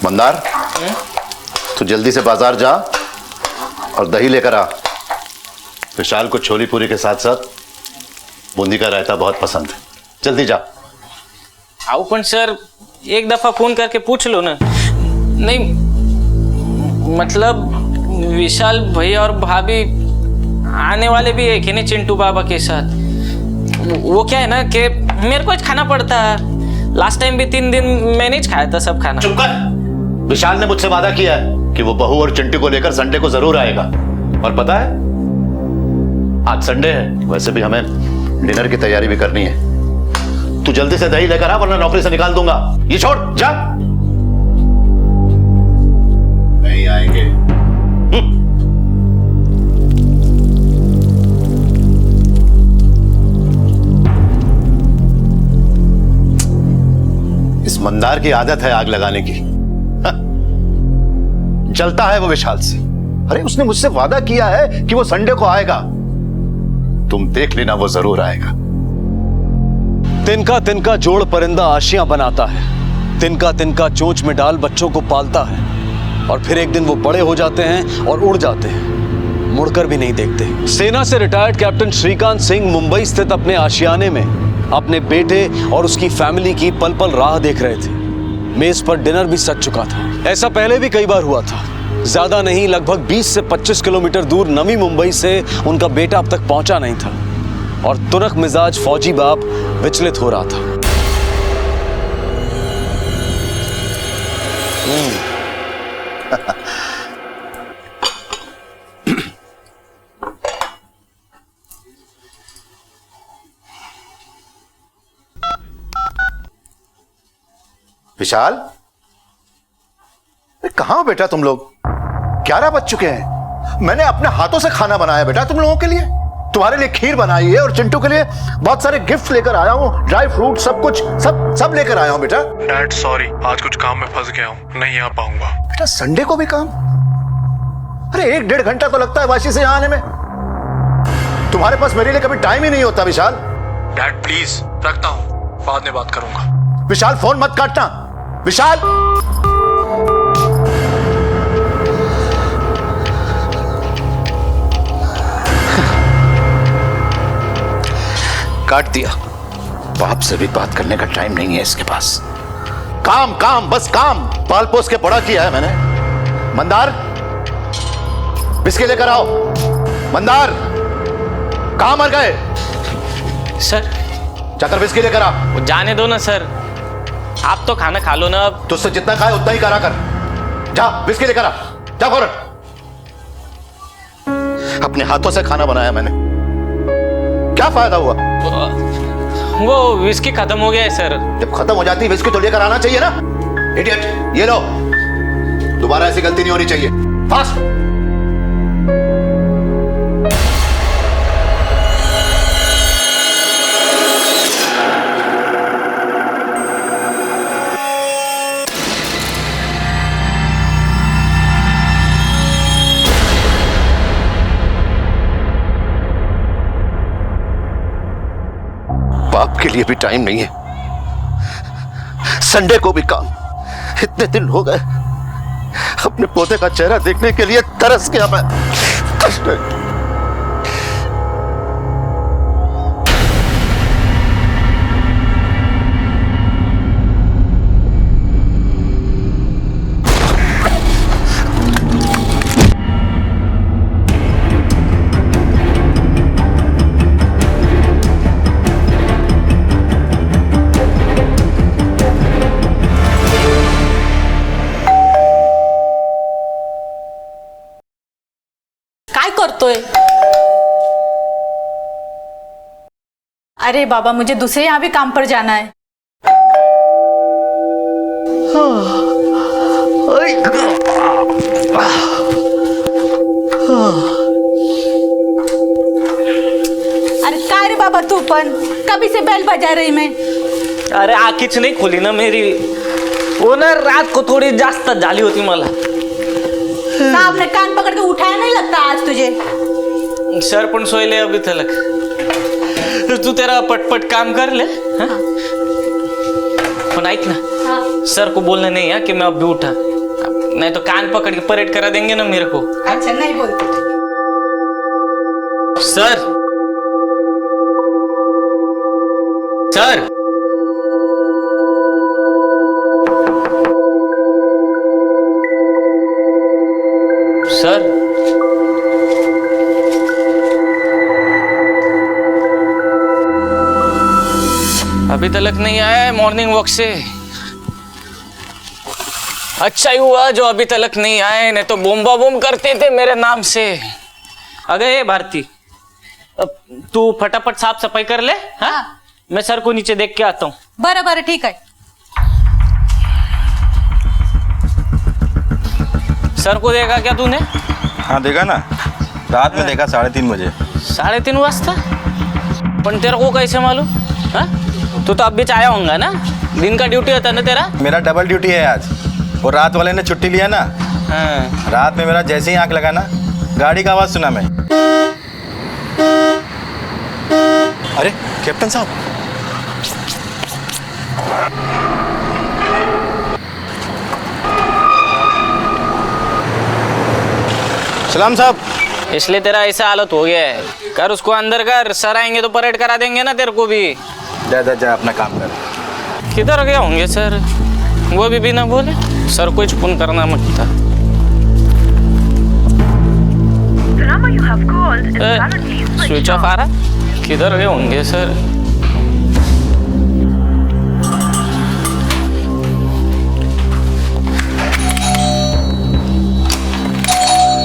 मंदार, तू जल्दी से बाजार जा और दही लेकर आ। विशाल को छोली पूरी के साथ साथ बूंदी का रायता बहुत पसंद है। जल्दी जा। आओ पण सर, एक दफा फोन करके पूछ लो ना। नहीं मतलब विशाल भैया और भाभी आने वाले भी है कि नहीं चिंटू बाबा के साथ। वो क्या है ना कि मेरे को खाना पड़ता है। लास्ट टाइम भी 3 दिन मैंने ही खाया था सब खाना। चुप कर। विशाल ने मुझसे वादा किया है कि वो बहू और चिंटू को लेकर संडे को जरूर आएगा। और पता है आज संडे है, वैसे भी हमें डिनर की तैयारी भी करनी है। तू जल्दी से दही लेकर आ वरना नौकरी से निकाल दूंगा। ये छोड़ जा। नहीं आएंगे। इस मंदार की आदत है आग लगाने की। चलता है वो विशाल से। अरे उसने मुझसे वादा किया है कि वो संडे को आएगा। तुम देख लेना, वो जरूर आएगा। तिनका तिनका जोड़ परिंदा आशियां बनाता है। तिनका तिनका चोंच में डाल बच्चों को पालता है और फिर एक दिन वो बड़े हो जाते हैं और उड़ जाते हैं, मुड़कर भी नहीं देखते। सेना से रिटायर्ड कैप्टन श्रीकांत सिंह मुंबई स्थित अपने आशियाने में अपने बेटे और उसकी फैमिली की पल पल राह देख रहे थे। मेज पर डिनर भी सज चुका था। ऐसा पहले भी कई बार हुआ था। ज्यादा नहीं, लगभग 20 से 25 किलोमीटर दूर नवी मुंबई से उनका बेटा अब तक पहुंचा नहीं था और तुरक मिजाज फौजी बाप विचलित हो रहा था। विशाल, कहां हो बेटा तुम लोग? 11 बज चुके हैं। मैंने अपने हाथों से खाना बनाया बेटा तुम लोगों के लिए। तुम्हारे लिए खीर बनाई है और चिंटू के लिए बहुत सारे गिफ्ट लेकर आया हूँ। ड्राई फ्रूट सब कुछ सब लेकर आया हूँ बेटा। डैड सॉरी, आज कुछ काम में फंस गया हूँ, नहीं आ पाऊंगा। बेटा संडे को भी काम? अरे 1-1.5 घंटा तो लगता है वाशी से यहाँ आने में। तुम्हारे पास मेरे लिए कभी टाइम ही नहीं होता विशाल। डैड प्लीज, रखता हूँ, बाद में बात करूंगा। विशाल फोन मत काटना। विशाल, काट दिया। बाप से भी बात करने का टाइम नहीं है इसके पास। काम काम बस काम। पाल पोस के बड़ा किया है मैंने। मंदार, बिस्किट लेकर आओ। मंदार, कहां मर गए? सर जाकर बिस्किट लेकर आ। जाने दो ना सर, आप तो खाना खा लो ना। अब तुझसे जितना खाए उतना ही करा कर। जा बिस्किट लेकर आ, जा फौरन। अपने हाथों से खाना बनाया मैंने, क्या फायदा हुआ? वो विस्की खत्म हो गया है सर। जब खत्म हो जाती विस्की तो लेकर आना चाहिए ना। इडियट, ये लो। दोबारा ऐसी गलती नहीं होनी चाहिए। फास्ट। बाप के लिए भी टाइम नहीं है, संडे को भी काम। इतने दिन हो गए अपने पोते का चेहरा देखने के लिए तरस गया मैं। सोए। अरे बाबा, मुझे दूसरे यहाँ भी काम पर जाना है। अरे काय रे बाबा, तू पण कभी से बेल बजा रही मैं। अरे आखीच नहीं खोली ना मेरी, वो ना रात को थोड़ी जास्त झाली होती मला। साहब ने कान पकड़ के उठाया नहीं लगता आज तुझे। सर पण सोयले अभी तलक। तू तेरा पटपट काम कर ले, हाँ? पण ऐक ना, सर को बोलना नहीं है कि मैं अब भी उठा, नहीं तो कान पकड़ के परेड करा देंगे ना मेरे को। अच्छा नहीं बोलते। सर, सर, सर, अभी तक नहीं आया है मॉर्निंग वॉक से। अच्छा ही हुआ जो अभी तक नहीं आए, नहीं तो बोम्बा बोम करते थे मेरे नाम से। अगे भारती, तू फटाफट साफ सफाई कर ले, हाँ? मैं सर को नीचे देख के आता हूँ। बरं बरं ठीक है। सर को देखा क्या तूने? हाँ देखा ना, रात में देखा 3:30 बजे। 3:30 वाजता? पण तेरे को कैसे मालूम? हाँ? तू तो अब भी आया होगा ना, दिन का ड्यूटी होता ना तेरा। मेरा डबल ड्यूटी है आज, और रात वाले ने छुट्टी लिया ना। हाँ। रात में मेरा जैसे ही आंख लगा ना, गाड़ी का आवाज सुना मैं। अरे कैप्टन साहब, सलाम साहब। इसलिए तेरा ऐसा हालत हो गया है, कर उसको अंदर कर, सर आएंगे तो परेड करा देंगे ना तेरे को भी। जा जा जा, अपना काम कर। किधर गए होंगे सर? वो भी बिना बोले सर को फोन करना मत था। स्विच ऑफ आ रहा, किधर गए होंगे सर?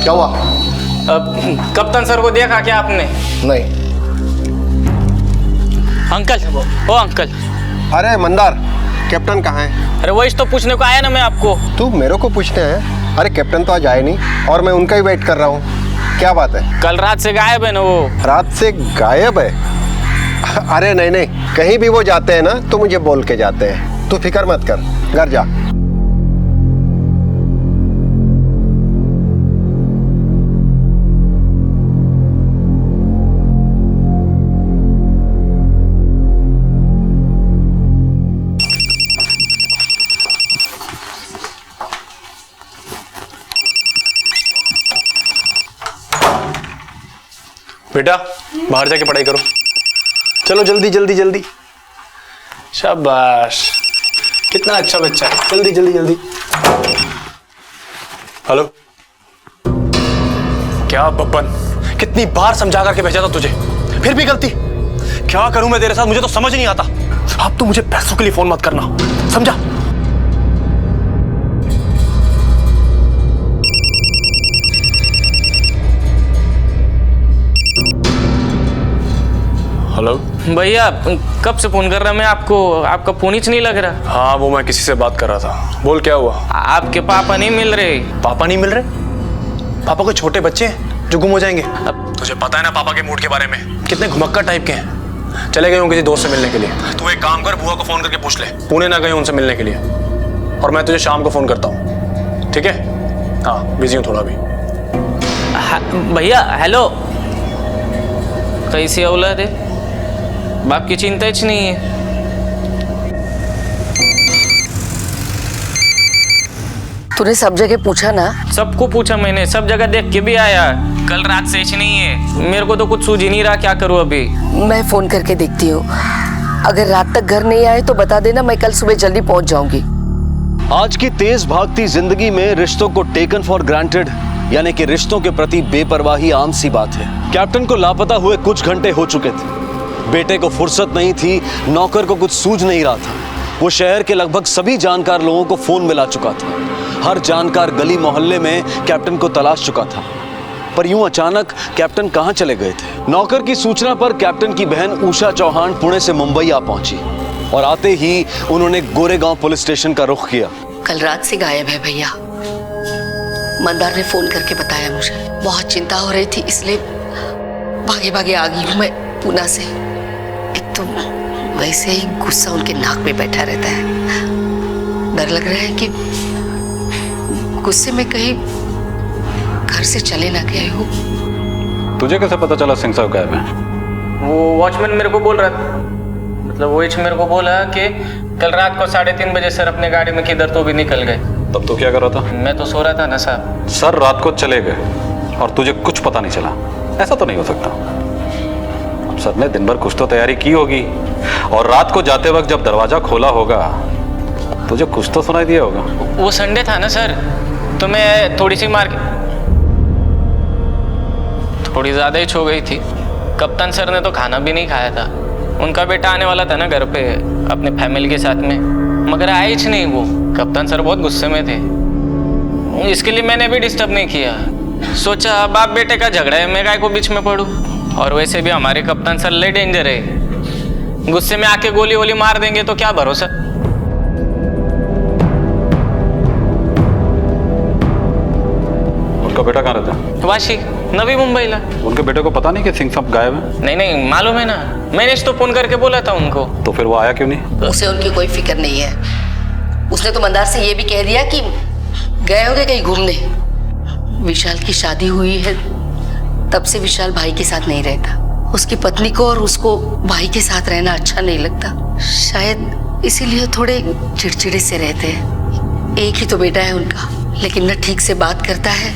क्या हुआ? कप्तान सर को देखा क्या आपने? नहीं। अंकल, ओ अंकल। अरे मंदार, कैप्टन कहाँ है? अरे वही तो पूछने को आया ना मैं आपको। तू मेरे को पूछते हैं? अरे कैप्टन तो आज आए नहीं, और मैं उनका ही वेट कर रहा हूँ। क्या बात है? कल रात से गायब है ना वो। रात से गायब है? अरे नहीं नहीं, कहीं भी वो जाते हैं ना तो मुझे बोल के जाते हैं। तू फिक्र मत कर, घर जा। बेटा बाहर जाके पढ़ाई करो, चलो जल्दी जल्दी जल्दी। शाबाश, कितना अच्छा बच्चा है। जल्दी जल्दी जल्दी। हेलो, क्या बब्बन, कितनी बार समझा करके भेजा था तुझे, फिर भी गलती। क्या करूं मैं तेरे साथ, मुझे तो समझ नहीं आता। अब तो मुझे पैसों के लिए फोन मत करना, समझा? हेलो भैया, कब से फोन कर रहा मैं आपको, आपका फोन ही नहीं लग रहा। हाँ वो मैं किसी से बात कर रहा था। बोल क्या हुआ? आपके पापा नहीं मिल रहे। पापा नहीं मिल रहे? पापा कोई छोटे बच्चे हैं जो गुम हो जाएंगे? अब तुझे पता है ना पापा के मूड के बारे में, कितने घुमक्कर टाइप के हैं। चले गए हों किसी दोस्त से मिलने के लिए। तू एक काम कर, बुआ को फोन करके पूछ ले, पुणे ना गए उनसे मिलने के लिए, और मैं तुझे शाम को फोन करता हूँ, ठीक है? हाँ बिजी हूँ थोड़ा भी। भैया हेलो, कैसी औलाद है, बाप की चिंता ही नहीं है। तूने सब जगह पूछा ना? सबको पूछा मैंने, सब जगह देख के भी आया। कल रात से ही नहीं है, मेरे को तो कुछ सूझ ही नहीं रहा क्या करूं अभी। मैं फोन करके देखती हूँ, अगर रात तक घर नहीं आए तो बता देना, मैं कल सुबह जल्दी पहुंच जाऊंगी। आज की तेज भागती जिंदगी में रिश्तों को टेकन फॉर ग्रांटेड, यानी कि रिश्तों के प्रति बेपरवाही आम सी बात है। कैप्टन को लापता हुए कुछ घंटे हो चुके थे, बेटे को फुर्सत नहीं थी, नौकर को कुछ सूझ नहीं रहा था। वो शहर के लगभग सभी जानकार लोगों को फोन मिला चुका था, हर जानकार गली मोहल्ले में कैप्टन को तलाश चुका था, पर यूं अचानक कैप्टन कहां चले गए थे? नौकर की सूचना पर कैप्टन की बहन उषा चौहान पुणे से मुंबई आ पहुंची और आते ही उन्होंने गोरेगांव पुलिस स्टेशन का रुख किया। कल रात से गायब है भैया। मंदार ने फोन करके बताया मुझे। बहुत चिंता हो रही थी, इसलिए भागे भागे आ गई हूँ मैं पूना से। एक तो वैसे ही गुस्सा उनके नाक में बैठा रहता है। डर लग रहा है कि गुस्से में कहीं घर से चले ना गए हो। तुझे कैसे पता चला सिंह साहब गायब हैं? वो वॉचमैन मेरे को बोल रहा था, मतलब वो मेरे को बोला कि कल रात को 3:30 बजे सर अपने गाड़ी में किधर तो भी निकल गए। तब तो क्या कर रहा था? मैं तो सो रहा था ना साहब। सर रात को चले गए और तुझे कुछ पता नहीं चला, ऐसा तो नहीं हो सकता। अब सर ने दिन भर कुछ तो तैयारी की होगी और रात को जाते वक्त जब दरवाजा खोला होगा तुझे कुछ तो सुनाई दिया होगा। वो संडे था ना सर, तो मैं थोड़ी सी थोड़ी ज्यादा ही छो गई थी। कप्तान सर ने तो खाना भी नहीं खाया था। उनका बेटा आने वाला था ना घर पे अपने फैमिली के साथ में, मगर आए ही नहीं वो। कप्तान सर बहुत गुस्से में थे, इसके लिए मैंने भी डिस्टर्ब नहीं किया। सोचा बाप बेटे का झगड़ा है, मैं गाय को बीच में पड़ूं। और वैसे भी हमारे कप्तान सर ले डेंजर है, गुस्से में आके गोली वोली मार देंगे तो क्या भरोसा। उनका बेटा कहाँ रहता है? वाशी, नवी मुंबई ला। उनके बेटे को पता नहीं कि सिंह साहब गायब हैं? नहीं मालूम है ना, मैंने तो फोन करके बोला था उनको। तो फिर वो आया क्यों नहीं? उसे उनकी कोई फिक्र नहीं है। उसने तो मंदार से ये भी कह दिया कि गए होंगे कहीं घूमने। विशाल की शादी हुई है तब से विशाल भाई के साथ नहीं रहता। उसकी पत्नी को और उसको भाई के साथ रहना अच्छा नहीं लगता। शायद इसीलिए थोड़े चिड़चिड़े से रहते हैं। एक ही तो बेटा है उनका, लेकिन न ठीक से बात करता है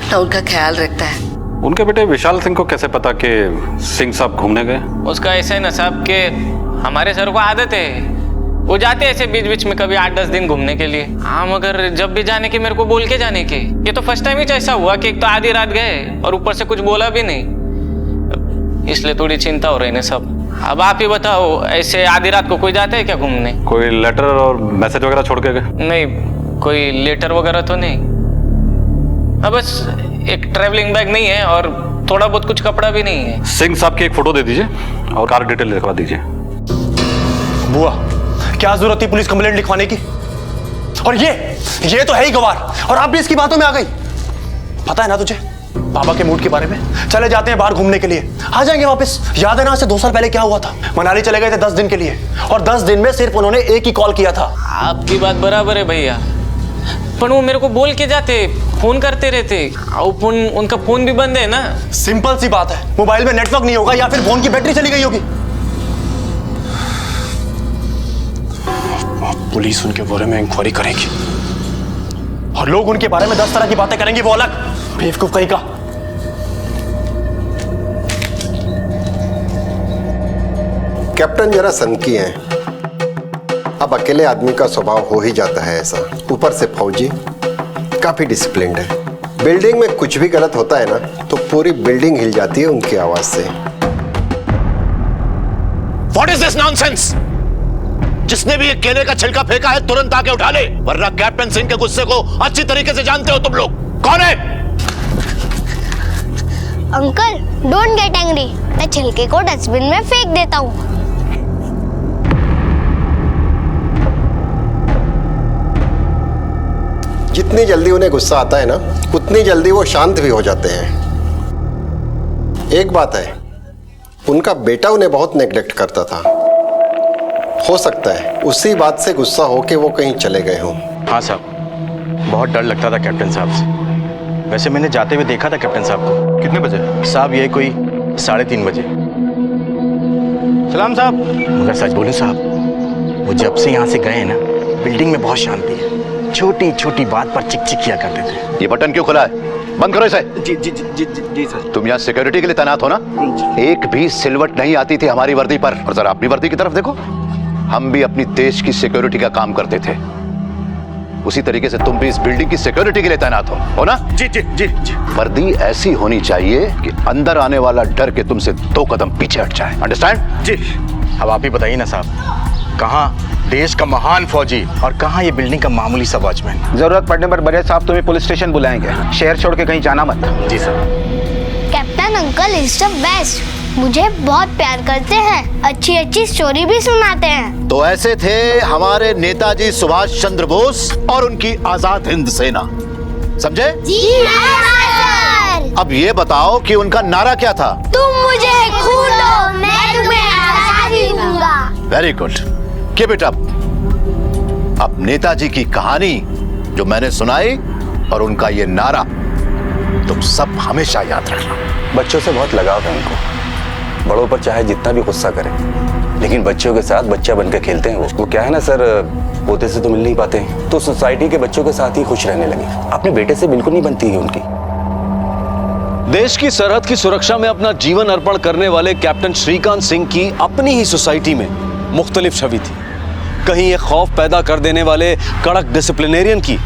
न उनका ख्याल रखता है। उनके बेटे विशाल सिंह को कैसे पता कि सिंह साहब घूमने गए? उसका ऐसा है ना साहब कि हमारे सर को आदत है, वो जाते ऐसे बीच बीच में कभी 8-10 दिन घूमने के लिए। हाँ, मगर जब भी जाने के मेरे को बोल के जाने के। ये तो फर्स्ट टाइम ही ऐसा हुआ कि एक तो आधी रात गए और ऊपर से कुछ बोला भी नहीं, इसलिए थोड़ी चिंता हो रही है सब। अब आप ही बताओ, ऐसे आधी रात को कोई जाता है क्या घूमने? कोई लेटर और मैसेज वगैरह छोड़ के गए? नहीं, कोई लेटर वगैरह तो नहीं। अब बस एक ट्रैवलिंग बैग नहीं है और थोड़ा बहुत कुछ कपड़ा भी नहीं है। सिंह साहब की एक फोटो दे दीजिए और कार डिटेल लिखवा दीजिए। बुआ, क्या जरूरत थी पुलिस कंप्लेंट लिखवाने की? और ये तो है ही गवार, और आप भी इसकी बातों में आ गई। पता है ना तुझे पापा के मूड के बारे में? चले जाते हैं बाहर घूमने के लिए, आ जाएंगे वापस। याद है ना, आज से 2 साल पहले क्या हुआ था? मनाली चले गए थे 10 दिन के लिए, और 10 दिन में सिर्फ उन्होंने एक ही कॉल किया था। आपकी बात बराबर है भैया, पर वो मेरे को बोल के जाते, फोन करते रहते, और उनका फोन भी बंद है ना। सिंपल सी बात है, मोबाइल में नेटवर्क नहीं होगा या फिर फोन की बैटरी चली गई होगी। पुलिस उनके बारे में इंक्वायरी करेगी और लोग उनके बारे में 10 तरह की बातें करेंगे, वो अलग। बेवकूफ कहीं का। कैप्टन जरा सनकी हैं। अब अकेले आदमी का स्वभाव हो ही जाता है ऐसा। ऊपर से फौजी, काफी डिसिप्लिन्ड है। बिल्डिंग में कुछ भी गलत होता है ना तो पूरी बिल्डिंग हिल जाती है उनकी आवाज से। What is this nonsense? जिसने भी ये केले का छिलका फेंका है तुरंत आके उठा ले, वरना कैप्टन सिंह के गुस्से को अच्छी तरीके से जानते हो तुम लोग। कौन है? Uncle, don't get angry. मैं छिलके को डस्टबिन में फेंक देता हूँ। जितनी जल्दी उन्हें गुस्सा आता है ना उतनी जल्दी वो शांत भी हो जाते हैं। एक बात है, उनका बेटा उन्हें बहुत नेग्लेक्ट करता था। हो सकता है उसी बात से गुस्सा हो के वो कहीं चले गए हों। हाँ साहब, बहुत डर लगता था कैप्टन साहब से। वैसे मैंने जाते हुए देखा था कैप्टन साहब को। कितने बजे? साहब ये कोई 3:30 बजे। सलाम साहब। मगर सच बोलूं साहब, वो जब से यहाँ से गए ना, बिल्डिंग में बहुत शांति है। छोटी छोटी बात पर चिक चिक किया करते थे। ये बटन क्यों खुला है? बंद करो इसे। जी जी जी जी जी, जी सर। तुम यहाँ सिक्योरिटी के लिए तैनात हो ना? एक भी सिलवट नहीं आती थी हमारी वर्दी पर। और जरा अपनी वर्दी की तरफ देखो, हम भी अपनी देश की सिक्योरिटी का काम करते थे। उसी तरीके से तुम भी इस बिल्डिंग की सिक्योरिटी के लिए तैनात हो ना? जी जी जी जी। वर्दी ऐसी होनी चाहिए कि अंदर आने वाला डर के तुमसे 2 कदम पीछे हट जाए। अंडरस्टैंड? जी। अब आप ही बताइए ना साहब, कहाँ देश का महान फौजी और कहाँ ये बिल्डिंग का मामूली सा वॉचमैन। जरूरत पड़ने पर बड़े साहब तुम्हें पुलिस स्टेशन बुलाएंगे। शहर छोड़ के कहीं जाना मत। जी sir. Captain uncle is the best. मुझे बहुत प्यार करते हैं, अच्छी अच्छी स्टोरी भी सुनाते हैं। तो ऐसे थे हमारे नेताजी सुभाष चंद्र बोस और उनकी आजाद हिंद सेना, समझे? जी सर। अब ये बताओ कि उनका नारा क्या था? तुम मुझे खून दो, मैं तुम्हें आजादी दूंगा। Very good, keep it up. अब नेताजी की कहानी जो मैंने सुनाई और उनका ये नारा तुम सब हमेशा याद रखना। बच्चों से बहुत लगाव है उनको, बड़ों पर चाहे जितना भी गुस्सा करें, लेकिन बच्चों के साथ बच्चा बनकर खेलते हैं। वो क्या है ना सर, पोते से तो मिल नहीं पाते, तो सोसाइटी के बच्चों के साथ ही खुश रहने लगे। अपने बेटे से बिल्कुल नहीं बनती है उनकी। देश की सरहद की सुरक्षा में अपना जीवन अर्पण करने वाले कैप्टन श्रीकांत सिंह की अपनी ही सोसाइटी में मुख्तलिफ छवि थी। कहीं एक खौफ पैदा कर देने वाले कड़क डिसिप्लिनेरियन की,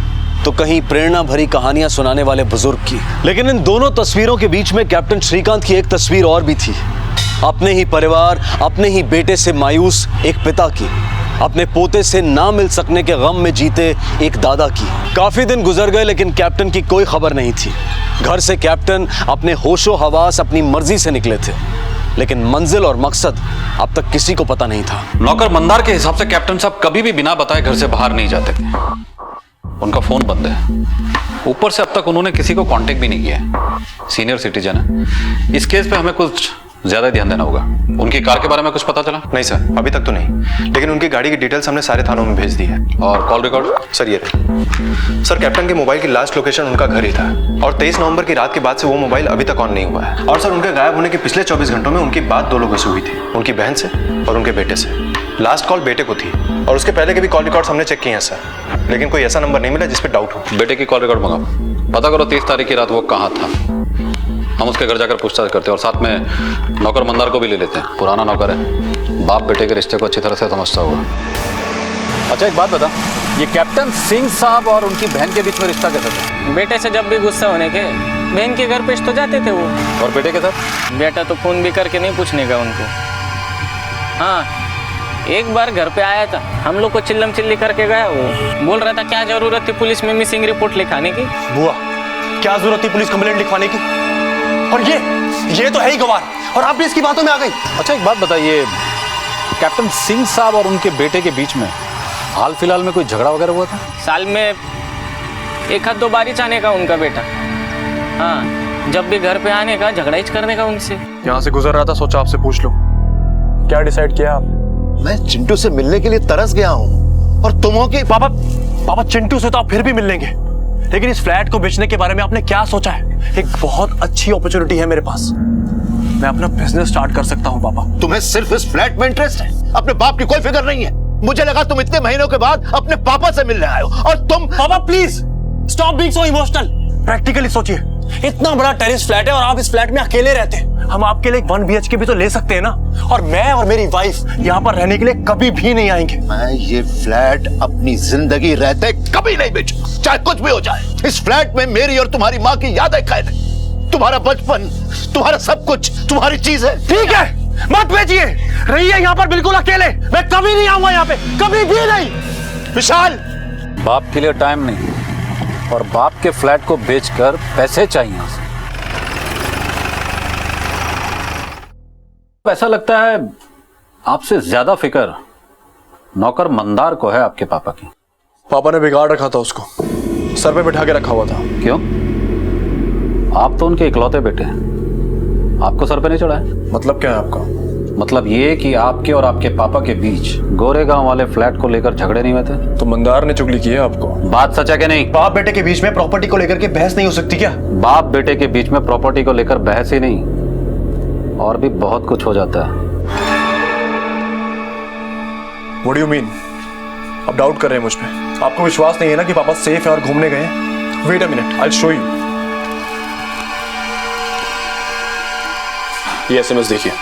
तो कहीं प्रेरणा भरी कहानियां सुनाने वाले बुजुर्ग की। लेकिन इन दोनों तस्वीरों के बीच में कैप्टन श्रीकांत की एक तस्वीर और भी थी, अपने ही परिवार, अपने ही बेटे से मायूस एक पिता की, अपने पोते से ना मिल सकने के गम में जीते एक दादा की। काफी दिन गुजर गए लेकिन कैप्टन की कोई खबर नहीं थी। घर से कैप्टन अपने होशो हवास अपनी मर्जी से निकले थे, लेकिन मंजिल और मकसद अब तक किसी को पता नहीं था। नौकर मंदार के हिसाब से कैप्टन साहब कभी भी बिना बताए घर से बाहर नहीं जाते थे। उनका फोन बंद है, ऊपर से अब तक उन्होंने किसी को कांटेक्ट भी नहीं किया है। सीनियर सिटीजन है, इस केस पे हमें कुछ ज्यादा ध्यान देना होगा। उनकी कार के बारे में कुछ पता चला? नहीं सर, अभी तक तो नहीं, लेकिन उनकी गाड़ी की डिटेल्स हमने सारे थानों में भेज दी है। और कॉल रिकॉर्ड? सर ये रहे। सर कैप्टन के मोबाइल की लास्ट लोकेशन उनका घर ही था, और 23 नवंबर की रात के बाद से वो मोबाइल अभी तक ऑन नहीं हुआ है। और सर उनके गायब होने के पिछले 24 घंटों में उनकी बात 2 लोगों से हुई थी, उनकी बहन से और उनके बेटे से। लास्ट कॉल बेटे को थी, और उसके पहले के भी कॉल रिकॉर्ड्स हमने चेक किए हैं सर, लेकिन कोई ऐसा नंबर नहीं मिला जिस पे डाउट हो। बेटे की कॉल रिकॉर्ड मंगाओ, पता करो 30 तारीख की रात वो कहाँ था। हम उसके घर जाकर पूछताछ करते हैं और साथ में नौकर मंदार को भी ले लेते हैं। पुराना नौकर है, बाप बेटे के रिश्ते को अच्छी तरह से समझता होगा। अच्छा एक बात बता, ये कैप्टन सिंह साहब और उनकी बहन के बीच में रिश्ता कैसा था? बेटे से जब भी गुस्सा होने के बहन के घर पे तो जाते थे वो। और बेटे के साथ? बेटा तो फोन भी करके नहीं पूछने का उनको। हाँ, एक बार घर पे आया था, हम लोग को चिल्लम चिल्ली करके गया। वो बोल रहा था क्या जरूरत थी पुलिस में मिसिंग रिपोर्ट लिखाने की। बुआ, क्या जरूरत थी पुलिस कंप्लेंट लिखवाने की? और ये तो है ही गवार, और आप भी इसकी बातों में आ गई। अच्छा एक बात बताइए, कैप्टन सिंह साहब और उनके बेटे के बीच में हाल फिलहाल में कोई झगड़ा वगैरह हुआ था? साल में 1-2 बार ही आने का उनका बेटा। हाँ, जब भी घर पे आने का झगड़ा ही करने का उनसे। यहाँ से गुजर रहा था, सोचा आपसे पूछ लो, क्या डिसाइड किया आप? मैं चिंटू से मिलने के लिए तरस गया हूँ, और तुम हो कि पापा चिंटू से तो आप फिर भी मिल लेंगे, लेकिन इस फ्लैट को बेचने के बारे में आपने क्या सोचा है? एक बहुत अच्छी अपॉर्चुनिटी है मेरे पास, मैं अपना बिजनेस स्टार्ट कर सकता हूँ पापा। तुम्हें सिर्फ इस फ्लैट में इंटरेस्ट है, अपने बाप की कोई फिक्र नहीं है। मुझे लगा तुम इतने महीनों के बाद अपने पापा से मिलने आए हो, और तुम। पापा please stop being so emotional, practically सोचिए, इतना बड़ा टेरेस फ्लैट है और आप इस फ्लैट में अकेले रहते हैं। हम आपके लिए 1 BHK भी तो ले सकते हैं ना, और मैं और मेरी वाइफ यहाँ पर रहने के लिए कभी भी नहीं आएंगे। मैं ये फ्लैट अपनी जिंदगी रहते कभी नहीं बेचूं, चाहे कुछ भी हो जाए। इस फ्लैट में मेरी और तुम्हारी माँ की यादें कैद है, तुम्हारा बचपन, तुम्हारा सब कुछ, तुम्हारी चीज है। ठीक है, मत बेचिए, रहिए यहाँ पर बिल्कुल अकेले। मैं कभी नहीं आऊंगा यहाँ पे, कभी भी नहीं। विशाल, बाप के लिए टाइम नहीं, और बाप के फ्लैट को बेचकर पैसे चाहिए उसे। ऐसा लगता है आपसे ज्यादा फिक्र नौकर मंदार को है आपके पापा की। पापा ने बिगाड़ रखा था उसको, सर पे बिठा के रखा हुआ था। क्यों? आप तो उनके इकलौते बेटे हैं, आपको सर पे नहीं चढ़ा है? मतलब क्या है आपका? मतलब ये कि आपके और आपके पापा के बीच गोरेगांव वाले फ्लैट को लेकर झगड़े नहीं हुए थे? तो मंदार ने चुगली की है आपको? बात सच है कि नहीं? बाप बेटे के बीच में प्रॉपर्टी को लेकर के बहस नहीं हो सकती क्या? बाप बेटे के बीच में प्रॉपर्टी को लेकर बहस ही नहीं, और भी बहुत कुछ हो जाता है। What do you mean? आप डाउट कर रहे हैं मुझ पे? आपको विश्वास नहीं है ना कि पापा सेफ है और घूमने गए हैं? Wait a minute, I'll show you. ये SMS देखिए।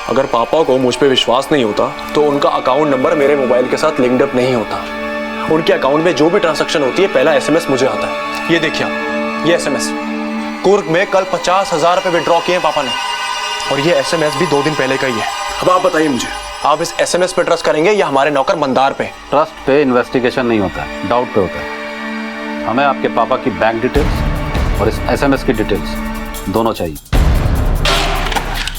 अगर पापा को मुझ पे विश्वास नहीं होता तो उनका अकाउंट नंबर मेरे मोबाइल के साथ लिंक्ड अप नहीं होता। उनके अकाउंट में जो भी ट्रांजैक्शन होती है पहला SMS मुझे आता है। ये देखिए आप, ये SMS कुर्ग में कल 50,000 रुपए विड्रॉ किए हैं पापा ने, और ये SMS भी 2 दिन पहले का ही है। अब आप बताइए मुझे, आप इस SMS पे ट्रस्ट करेंगे या हमारे नौकर मंदार पे? ट्रस्ट पे इन्वेस्टिगेशन नहीं होता है, डाउट पे होता है। हमें आपके पापा की बैंक डिटेल्स और इस SMS की डिटेल्स दोनों चाहिए।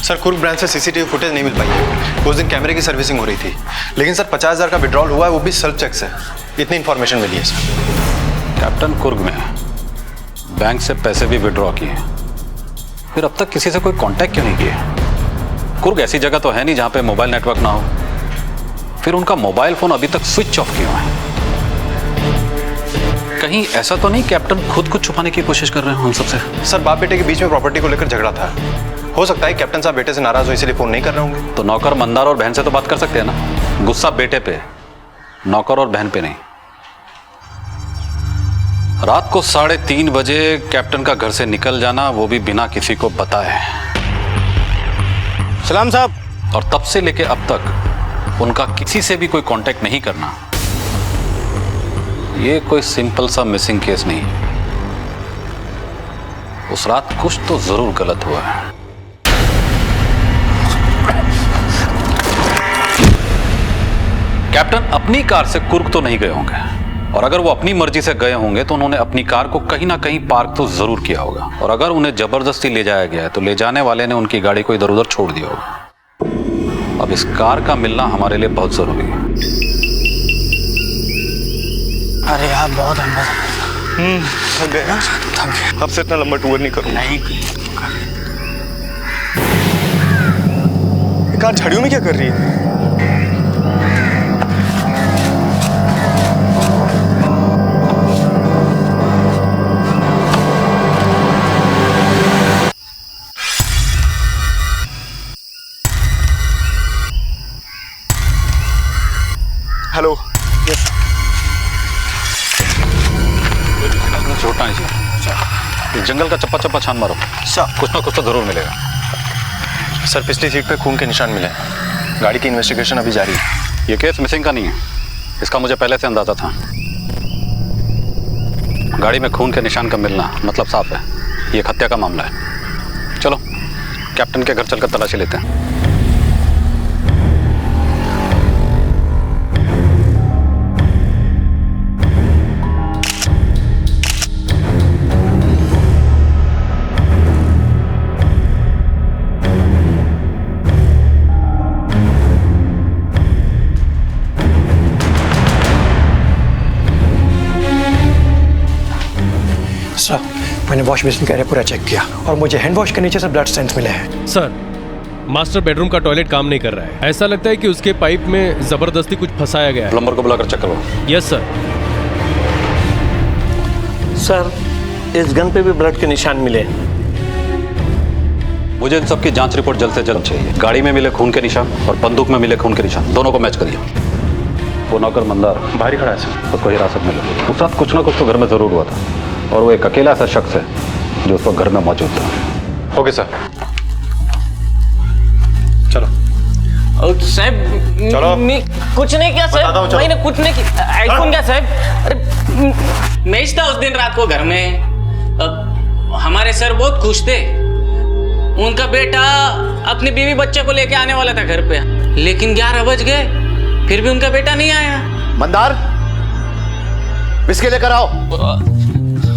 सर कुर्ग ब्रांच से सीसीटीवी फुटेज नहीं मिल पाई है। उस दिन कैमरे की सर्विसिंग हो रही थी, लेकिन सर 50,000 का विड्रॉल हुआ है, वो भी सेल्फ चेक से। इतनी इन्फॉर्मेशन मिली है सर। कैप्टन कुर्ग में बैंक से पैसे भी विड्रॉ किए, फिर अब तक किसी से कोई कांटेक्ट क्यों नहीं किए? कुर्ग ऐसी जगह तो है नहीं जहां पे मोबाइल नेटवर्क ना हो, फिर उनका मोबाइल फोन अभी तक स्विच ऑफ क्यों है? कहीं ऐसा तो नहीं कैप्टन खुद कुछ छुपाने की कोशिश कर रहे हैं हम सबसे? सर बाप बेटे के बीच में प्रॉपर्टी को लेकर झगड़ा था, हो सकता है कैप्टन साहब बेटे से नाराज हो इसलिए फोन नहीं कर रहे होंगे। तो नौकर मंदार और बहन से तो बात कर सकते हैं ना, गुस्सा बेटे पे, नौकर और बहन पे नहीं। रात को 3:30 बजे कैप्टन का घर से निकल जाना, वो भी बिना किसी को बताए। सलाम साहब। और तब से लेके अब तक उनका किसी से भी कोई कांटेक्ट नहीं करना, ये कोई सिंपल सा मिसिंग केस नहीं। उस रात कुछ तो जरूर गलत हुआ है। कैप्टन अपनी कार से कुर्ग तो नहीं गए होंगे, और अगर वो अपनी मर्जी से गए होंगे तो उन्होंने अपनी कार को कहीं ना कहीं पार्क तो जरूर किया होगा, और अगर उन्हें जबरदस्ती ले जाया गया है तो ले जाने वाले ने उनकी गाड़ी को इधर उधर छोड़ दिया होगा। अब इस कार का मिलना हमारे लिए बहुत जरूरी है। अरे यार बहुत अंदर थक गए ना? अब से इतना लंबा टूर नहीं करूँ। नहीं। कार झाड़ियों में क्या कर रही है? हेलो। छोड़ना नहीं चाहिए, जंगल का चप्पा चप्पा छान मारो, कुछ ना कुछ तो जरूर मिलेगा। सर पिछली सीट पे खून के निशान मिले हैं, गाड़ी की इन्वेस्टिगेशन अभी जारी है। ये केस मिसिंग का नहीं है, इसका मुझे पहले से अंदाजा था। गाड़ी में खून के निशान का मिलना मतलब साफ है, ये एक हत्या का मामला है। चलो कैप्टन के घर चलकर तलाशी लेते हैं। सर मैंने वॉश बेसिन का एरिया पूरा चेक किया और मुझे हैंड वॉश के नीचे से ब्लड स्टेन्स मिले हैं। सर मास्टर बेडरूम का टॉयलेट काम नहीं कर रहा है, ऐसा लगता है कि उसके पाइप में जबरदस्ती कुछ फंसाया गया है। प्लम्बर को बुलाकर चेक करो। Yes sir. सर इस गन पे भी ब्लड के निशान मिले। मुझे इन सबकी जांच रिपोर्ट जल्द से जल्द चाहिए। गाड़ी में मिले खून के निशान और बंदूक में मिले खून के निशान, दोनों को मैच करिए। वो नौकर मंदार बाहर ही खड़ा है सर, उसको हिरासत में लो। उस रात कुछ ना कुछ तो घर में जरूर हुआ था, और वो एक अकेला ऐसा शख्स है जो उस वक्त घर में मौजूद था। ओके सर, चलो। साहब चलो। कुछ नहीं किया साहब, मैंने कुछ नहीं किया। आईफोन क्या साहब? अरे मैं था उस दिन रात को घर में। हमारे सर बहुत खुश थे, उनका बेटा अपनी बीवी बच्चे को लेके आने वाला था घर पे, लेकिन 11 बज गए, फिर भी उनका बेटा नहीं आया। मंदार विस्की लेकर आओ।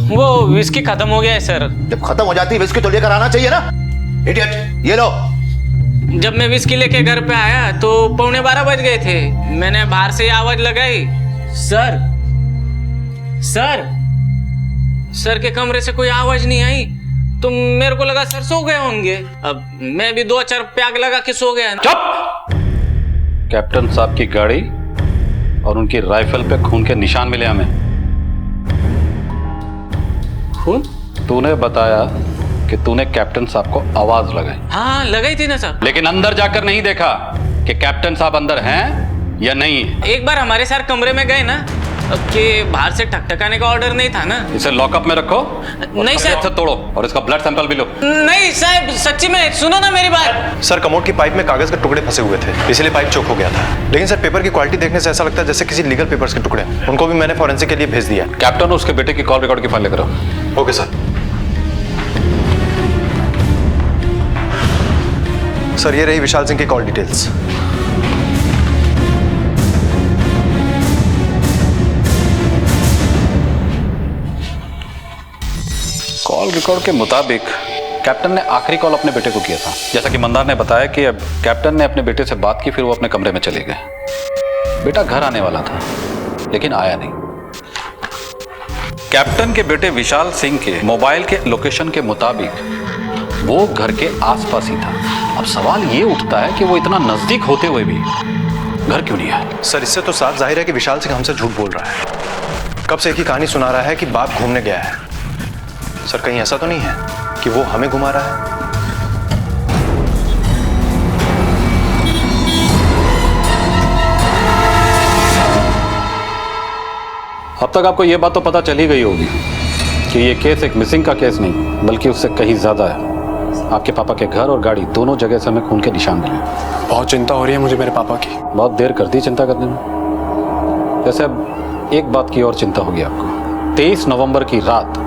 वो विस्की खत्म हो गया है सर। जब खत्म हो जाती है विस्की तो लेकर आना चाहिए ना, इडियट। ये लो। जब मैं विस्की लेके घर पे आया तो 11:15 बज गए थे। मैंने बाहर से आवाज लगाई, सर सर सर के कमरे से कोई आवाज नहीं आई, तो मेरे को लगा सर सो गए होंगे। अब मैं भी 2-4 पैग लगा के सो गया। चुप! कैप्टन साहब की गाड़ी और उनकी राइफल पे खून के निशान मिले हमें। खून? तूने बताया कि तूने कैप्टन साहब को आवाज लगाई। हाँ लगाई थी ना साहब, लेकिन अंदर जाकर नहीं देखा कि कैप्टन साहब अंदर हैं या नहीं। एक बार हमारे सर कमरे में गए ना, कि बाहर से ठकठकाने का ऑर्डर नहीं था ना। इसे लॉकअप में रखो। नहीं सर। से तोड़ो और इसका ब्लड सैंपल भी लो। नहीं साहब सच्ची में, सुनो ना मेरी बात। सर कमोड की पाइप में कागज के टुकड़े फंसे हुए थे, इसलिए पाइप चोक हो गया था। लेकिन सर पेपर की क्वालिटी देखने से ऐसा लगता है जैसे किसी लीगल पेपर्स के टुकड़े। उनको भी मैंने फॉरेंसिक के लिए भेज दिया। कैप्टन उसके बेटे की कॉल रिकॉर्ड की फाइल लेकर आओ। Okay sir. सर ये रही विशाल सिंह की कॉल डिटेल्स। कॉल रिकॉर्ड के मुताबिक कैप्टन ने आखिरी कॉल अपने बेटे को किया था। जैसा कि मंदार ने बताया कि अब कैप्टन ने अपने बेटे से बात की, फिर वो अपने कमरे में चले गए। बेटा घर आने वाला था लेकिन आया नहीं। कैप्टन के बेटे विशाल सिंह के मोबाइल के लोकेशन के मुताबिक वो घर के आसपास ही था। अब सवाल ये उठता है कि वो इतना नजदीक होते हुए भी घर क्यों नहीं आया? सर इससे तो साफ जाहिर है कि विशाल सिंह हमसे झूठ बोल रहा है। कब से एक ही कहानी सुना रहा है कि बाप घूमने गया है। सर कहीं ऐसा तो नहीं है कि वो हमें घुमा रहा है? अब तक आपको यह बात तो पता चल ही गई होगी कि ये केस एक मिसिंग का केस नहीं बल्कि उससे कहीं ज्यादा है। आपके पापा के घर और गाड़ी दोनों जगह से हमें खून के निशान मिले। बहुत चिंता हो रही है मुझे मेरे पापा की। बहुत देर कर दी चिंता करने में। वैसे अब एक बात की और चिंता होगी आपको। 23 नवंबर की रात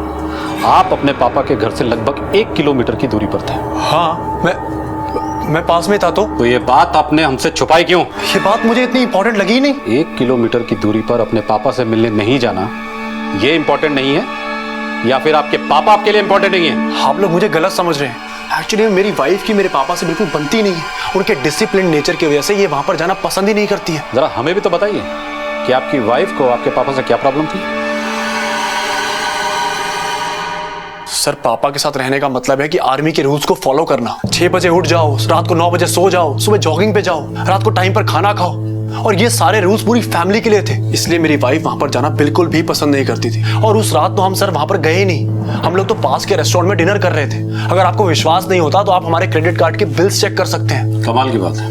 आप अपने पापा के घर से लगभग 1 किलोमीटर की दूरी पर थे। हाँ, मैं पास में था। तो ये बात आपने हमसे छुपाई क्यों? ये बात मुझे इतनी इंपॉर्टेंट लगी ही नहीं। 1 किलोमीटर की दूरी पर अपने पापा से मिलने नहीं जाना ये इंपॉर्टेंट नहीं है या फिर आपके पापा आपके लिए इंपॉर्टेंट नहीं है? आप लोग मुझे गलत समझ रहे हैं। एक्चुअली मेरी वाइफ की मेरे पापा से बिल्कुल बनती नहीं है। उनके डिसिप्लिन नेचर की वजह से ये वहां पर जाना पसंद ही नहीं करती है। जरा हमें भी तो बताइए कि आपकी वाइफ को आपके पापा से क्या प्रॉब्लम थी? सर पापा के साथ रहने का मतलब है कि आर्मी के रूल्स को फॉलो करना। 6 बजे उठ जाओ, रात को 9 बजे सो जाओ, सुबह जॉगिंग पे जाओ, रात को टाइम पर खाना खाओ। और ये सारे रूल्स पूरी फैमिली के लिए थे। इसलिए मेरी वाइफ वहां पर जाना बिल्कुल भी पसंद नहीं करती थी। और उस रात तो हम सर वहां पर गए ही नहीं। हम लोग तो पास के रेस्टोरेंट में डिनर कर रहे थे। अगर आपको विश्वास नहीं होता तो आप हमारे क्रेडिट कार्ड के बिल्स चेक कर सकते हैं। कमाल की बात है,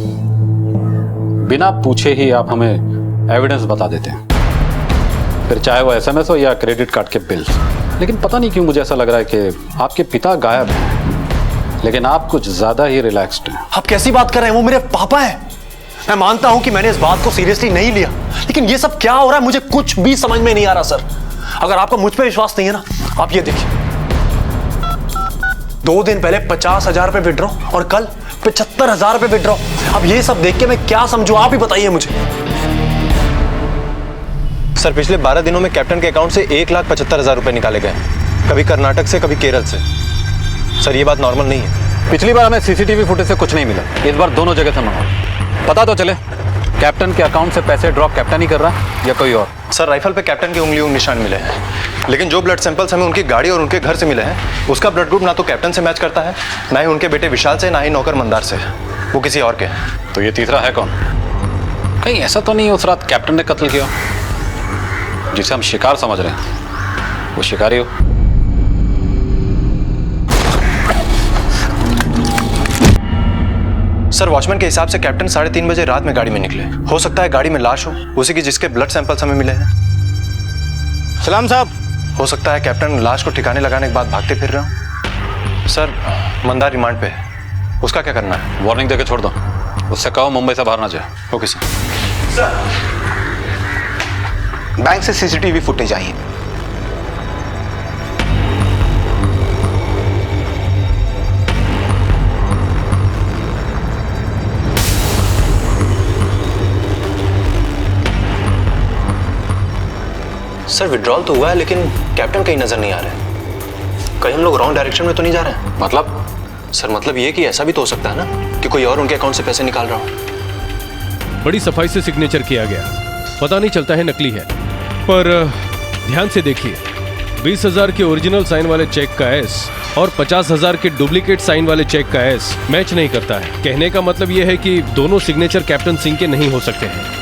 बिना पूछे ही आप हमें एविडेंस बता देते हैं, फिर चाहे वो SMS हो या क्रेडिट कार्ड के बिल्स। लेकिन पता नहीं क्यों मुझे ऐसा लग रहा है कि आपके पिता गायब हैं लेकिन आप कुछ ज्यादा ही रिलैक्स्ड हैं। आप कैसी बात कर रहे हैं? वो मेरे पापा है। मैं मानता हूं कि मैंने इस बात को सीरियसली नहीं लिया, लेकिन ये सब क्या हो रहा है मुझे कुछ भी समझ में नहीं आ रहा। सर अगर आपको मुझ पे विश्वास नहीं है ना, आप ये देखिए, 2 दिन पहले 50,000 रुपए विड्रॉ और कल 75,000 रुपए विड्रॉ। अब ये सब देख के मैं क्या समझू, आप ही बताइए मुझे। सर पिछले 12 दिनों में कैप्टन के अकाउंट से 1,75,000 रुपए निकाले गए, कभी कर्नाटक से कभी केरल से। सर ये बात नॉर्मल नहीं है। पिछली बार हमें CCTV फुटेज से कुछ नहीं मिला, इस बार दोनों जगह से मंगाओ। पता तो चले कैप्टन के अकाउंट से पैसे ड्रॉप कैप्टन ही कर रहा है या कोई और। सर राइफल पे कैप्टन के उंगलियों निशान मिले हैं, लेकिन जो ब्लड सैंपल्स हमें उनकी गाड़ी और उनके घर से मिले हैं उसका ब्लड ग्रुप ना तो कैप्टन से मैच करता है, ना ही उनके बेटे विशाल से, ना ही नौकर मंदार से। वो किसी और के हैं। तो ये तीसरा है कौन? कहीं ऐसा तो नहीं उस रात कैप्टन ने कत्ल किया, जिसे हम शिकार समझ रहे हैं वो शिकारी हो? सर वॉचमैन के हिसाब से कैप्टन 3:30 बजे रात में गाड़ी में निकले। हो सकता है गाड़ी में लाश हो, उसी की जिसके ब्लड सैंपल्स हमें मिले हैं। सलाम साहब। हो सकता है कैप्टन लाश को ठिकाने लगाने के बाद भागते फिर रहे हो। सर मंदार रिमांड पे है, उसका क्या करना है? वार्निंग देके छोड़ दो, उससे कहो मुंबई से बाहर ना जाए। Okay sir. बैंक से CCTV फुटेज आई है। सर विड्रॉल तो हुआ है लेकिन कैप्टन कहीं नजर नहीं आ रहे हैं। कहीं हम लोग रॉन्ग डायरेक्शन में तो नहीं जा रहे हैं? मतलब? सर मतलब ये कि ऐसा भी तो हो सकता है ना कि कोई और उनके अकाउंट से पैसे निकाल रहा हो। बड़ी सफाई से सिग्नेचर किया गया, पता नहीं चलता है नकली है। पर ध्यान से देखिए, 20,000 के ओरिजिनल साइन वाले चेक का S और 50,000 के डुप्लीकेट साइन वाले चेक का S मैच नहीं करता है। कहने का मतलब यह है कि दोनों सिग्नेचर कैप्टन सिंह के नहीं हो सकते हैं।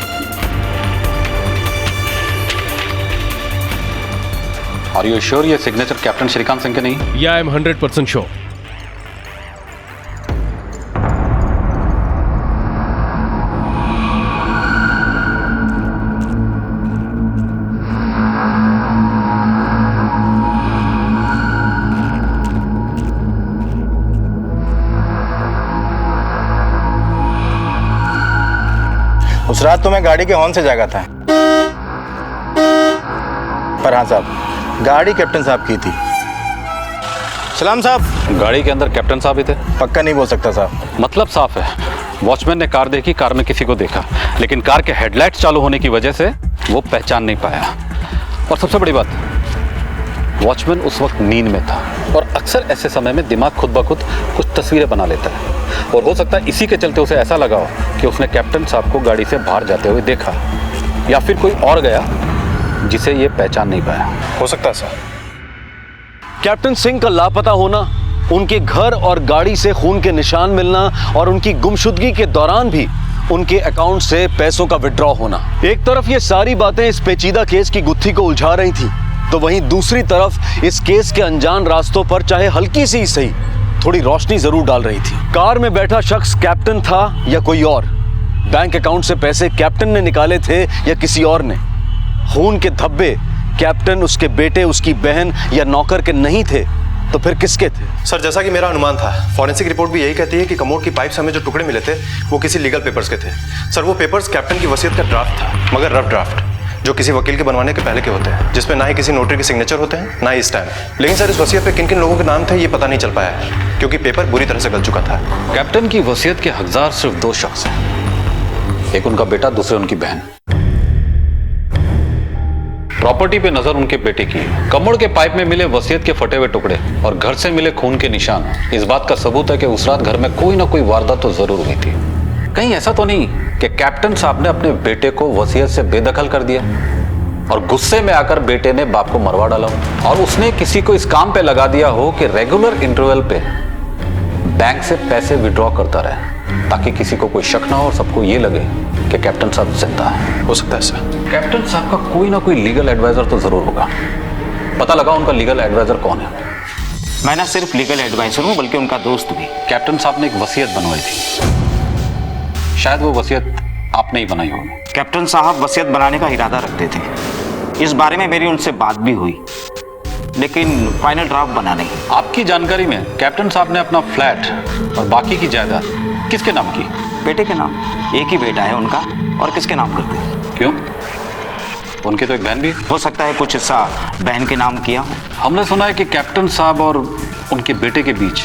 Are you sure ये सिग्नेचर कैप्टन श्रीकांत सिंह के नहीं? या आई एम 100% श्योर। उस रात तो मैं गाड़ी के हॉर्न से जागा था, पर हाँ साहब, गाड़ी कैप्टन साहब की थी। सलाम साहब। गाड़ी के अंदर कैप्टन साहब ही थे? पक्का नहीं बोल सकता साहब। मतलब साफ है, वॉचमैन ने कार देखी, कार में किसी को देखा, लेकिन कार के हेडलाइट्स चालू होने की वजह से वो पहचान नहीं पाया। और सबसे बड़ी बात, वॉचमैन उस वक्त नींद में था और अक्सर ऐसे समय में दिमाग खुद ब खुद कुछ तस्वीरें बना लेता है और हो सकता है इसी के चलते उसे ऐसा लगा हो कि उसने कैप्टन साहब को गाड़ी से बाहर जाते हुए देखा, या फिर कोई और गया जिसे ये पहचान नहीं पाया। हो सकता है सर। कैप्टन सिंह का लापता होना, उनके घर और गाड़ी से खून के निशान मिलना और उनकी गुमशुदगी के दौरान भी उनके अकाउंट से पैसों का विड्रॉ होना। एक तरफ ये सारी बातें इस पेचीदा केस की गुत्थी को उलझा रही थी, तो वहीं दूसरी तरफ इस केस के अनजान रास्तों पर चाहे हल्की सी ही सही थोड़ी रोशनी जरूर डाल रही थी। कार में बैठा शख्स कैप्टन था या कोई और? बैंक अकाउंट से पैसे कैप्टन ने निकाले थे या किसी और ने? खून के धब्बे कैप्टन, उसके बेटे, उसकी बहन या नौकर के नहीं थे तो फिर किसके थे? सर, जैसा कि मेरा अनुमान था, फॉरेंसिक रिपोर्ट भी यही कहती है कि कमोड की पाइप से हमें जो टुकड़े मिले थे वो किसी लीगल पेपर्स के थे। सर, वो पेपर्स कैप्टन की वसीयत का ड्राफ्ट था, मगर रफ ड्राफ्ट, जो किसी वकील के बनवाने के पहले के होते हैं, जिसमें ना ही किसी नोटरी के सिग्नेचर होते हैं ना ही स्टैम्प। लेकिन सर, इस वसीयत पे किन किन लोगों के नाम थे ये पता नहीं चल पाया है, क्योंकि पेपर बुरी तरह से गल चुका था। कैप्टन की वसीयत के हकदार सिर्फ 2 शख्स हैं, एक उनका बेटा, दूसरे उनकी बहन। प्रॉपर्टी पे नजर उनके बेटे की। कमोड के पाइप में मिले वसीयत के फटे हुए टुकड़े और घर से मिले खून के निशान इस बात का सबूत है कि उस रात घर में कोई ना कोई वारदात तो जरूर हुई थी। कहीं ऐसा तो नहीं कि कैप्टन साहब ने अपने बेटे को वसीयत से बेदखल कर दिया और गुस्से में आकर बेटे ने बाप को मरवा डाला हो और उसने किसी को इस काम पे लगा दिया हो कि रेगुलर इंटरवल पे बैंक से पैसे विड्रॉ करता रहे ताकि किसी को कोई शक ना हो और सबको ये लगे कि कैप्टन साहब जिंदा है। हो सकता है सर। कैप्टन साहब का कोई ना कोई लीगल एडवाइजर तो जरूर होगा। पता लगा उनका लीगल एडवाइजर कौन है? मैं ना सिर्फ लीगल एडवाइजर हूँ बल्कि उनका दोस्त भी। कैप्टन साहब ने एक वसीयत बनवाई थी, शायद वो वसीयत आपने ही बनाई होगी। कैप्टन साहब वसीयत बनाने का इरादा रखते थे, इस बारे में मेरी उनसे बात भी हुई, लेकिन फाइनल ड्राफ्ट बना नहीं। आपकी जानकारी में कैप्टन साहब ने अपना फ्लैट और बाकी की जायदाद किसके नाम की? बेटे के नाम। एक ही बेटा है उनका, और किसके नाम करते हैं? क्यों? उनकी तो एक बहन भी हो सकता है कुछ हिस्सा बहन के नाम किया। हमने सुना है कि कैप्टन साहब और उनके बेटे के बीच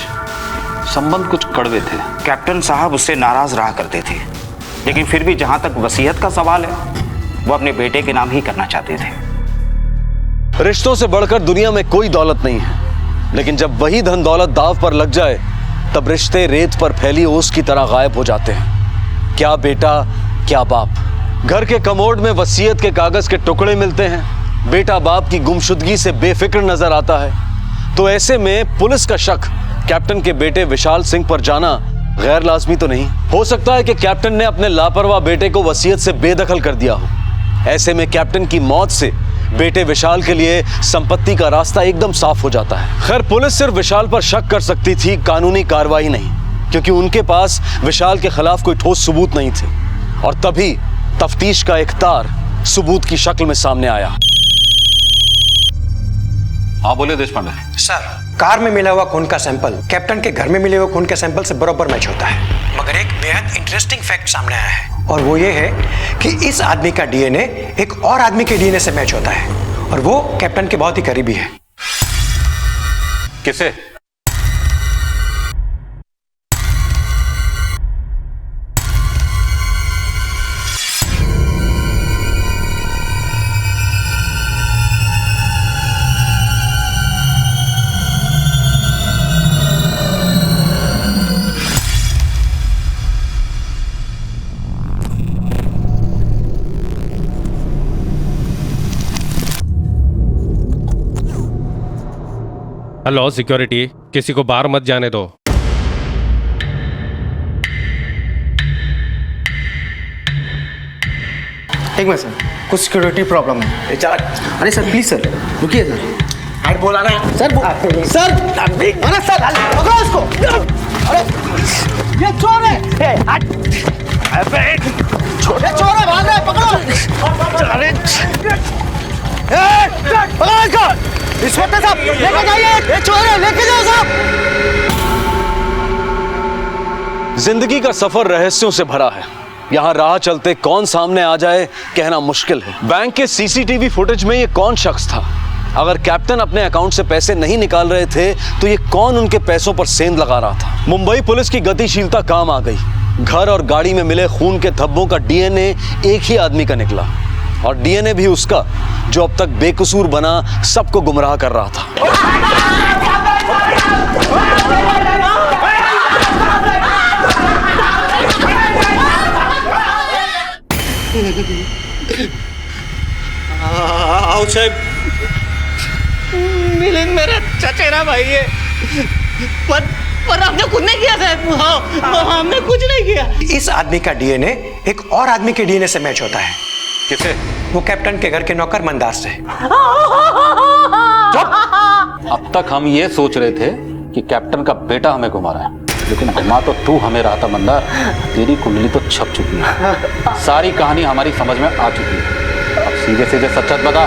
संबंध कुछ कड़वे थे। कैप्टन साहब उससे नाराज रहा करते थे, लेकिन फिर भी जहां तक वसीयत का सवाल है वो अपने बेटे के नाम ही करना चाहते थे। रिश्तों से बढ़कर दुनिया में कोई दौलत नहीं है, लेकिन जब वही धन दौलत दाव पर लग जाए तब रिश्ते रेत पर फैली ओस की तरह गायब हो जाते हैं। क्या बेटा, क्या बाप। घर के कमोड में वसीयत के कागज के टुकड़े मिलते हैं, बेटा बाप की गुमशुदगी से बेफिक्र नजर आता है, तो ऐसे में पुलिस का शक कैप्टन के बेटे विशाल सिंह पर जाना गैर लाजमी तो नहीं? हो सकता है कि कैप्टन ने अपने लापरवाह बेटे को वसीयत से बेदखल कर दिया हो। ऐसे में कैप्टन की मौत से बेटे विशाल के लिए संपत्ति का रास्ता एकदम साफ हो जाता है। खैर, पुलिस सिर्फ विशाल पर शक कर सकती थी, कानूनी कार्रवाई नहीं, क्योंकि उनके पास विशाल के खिलाफ कोई ठोस सबूत नहीं थे। और तभी तफ्तीश का एक तार सबूत की शक्ल में सामने आया। हाँ बोले देश पांडे। सर, कार में मिला हुआ खून का सैंपल कैप्टन के घर में मिले हुए खून के सैंपल से बराबर मैच होता है, मगर एक बेहद इंटरेस्टिंग फैक्ट सामने आया है, और वो ये है कि इस आदमी का डीएनए एक और आदमी के डीएनए से मैच होता है, और वो कैप्टन के बहुत ही करीबी है। किसे? हेलो सिक्योरिटी, किसी को बाहर मत जाने दो। एक मिनट सर, कुछ सिक्योरिटी प्रॉब्लम है। अरे सर प्लीज सर, रुकिए सर। अरे बोला ना सर, सर अरे सर पकड़ो उसको। अरे ये चोर है। अरे छोटे चोर है, भाग रहे, पकड़ो। अरे पकड़ो इसको। इंस्पेक्टर साहब लेके जाइए, ये चोर है, लेके जाओ साहब। जिंदगी का सफर रहस्यों से भरा है। यहाँ राह चलते कौन सामने आ जाए कहना मुश्किल है। बैंक के सीसीटीवी फुटेज में ये कौन शख्स था? अगर कैप्टन अपने अकाउंट से पैसे नहीं निकाल रहे थे तो ये कौन उनके पैसों पर सेंध लगा रहा था? मुंबई पुलिस की गतिशीलता काम आ गई। घर और गाड़ी में मिले खून के धब्बों का डीएनए एक ही आदमी का निकला। और डीएनए भी उसका, जो अब तक बेकसूर बना सबको गुमराह कर रहा था। आओ साहब, मिलिंद मेरा चचेरा भाई है, पर हमने कुछ नहीं किया साहब। हाँ, हमने कुछ नहीं किया। इस आदमी का डीएनए एक और आदमी के डीएनए से मैच होता है। किसे? वो कैप्टन के घर के नौकर मंदार से। अब तक हम ये सोच रहे थे कि कैप्टन का बेटा हमें घुमा रहा है, लेकिन घुमा तो तू हमें रहा था मंदार। तेरी कुंडली तो छप चुकी है, सारी कहानी हमारी समझ में आ चुकी है। अब सीधे सीधे सच बता।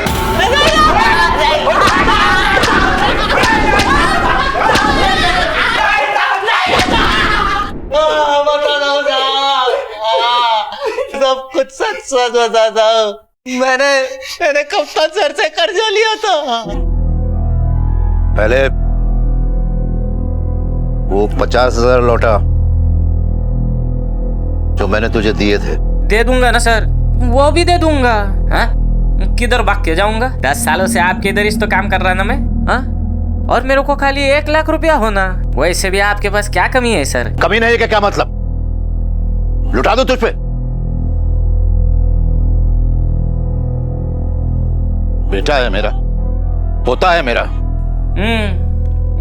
सब कुछ सच सच बताता हूँ। मैंने कप्तान सर से कर्जा लिया था। पहले वो 50,000 लौटा जो मैंने तुझे दिए थे। दे दूंगा ना सर, वो भी दे दूंगा। हाँ? किधर भाग के जाऊंगा? 10 सालों से आपके इधर इस तो काम कर रहा ना मैं। हाँ? और मेरे को खाली 1 लाख रुपया होना। वैसे भी आपके पास क्या कमी है सर? कमी नहीं है क्या मतलब? लुटा दो तुझ पे? बेटा है मेरा, पोता है मेरा।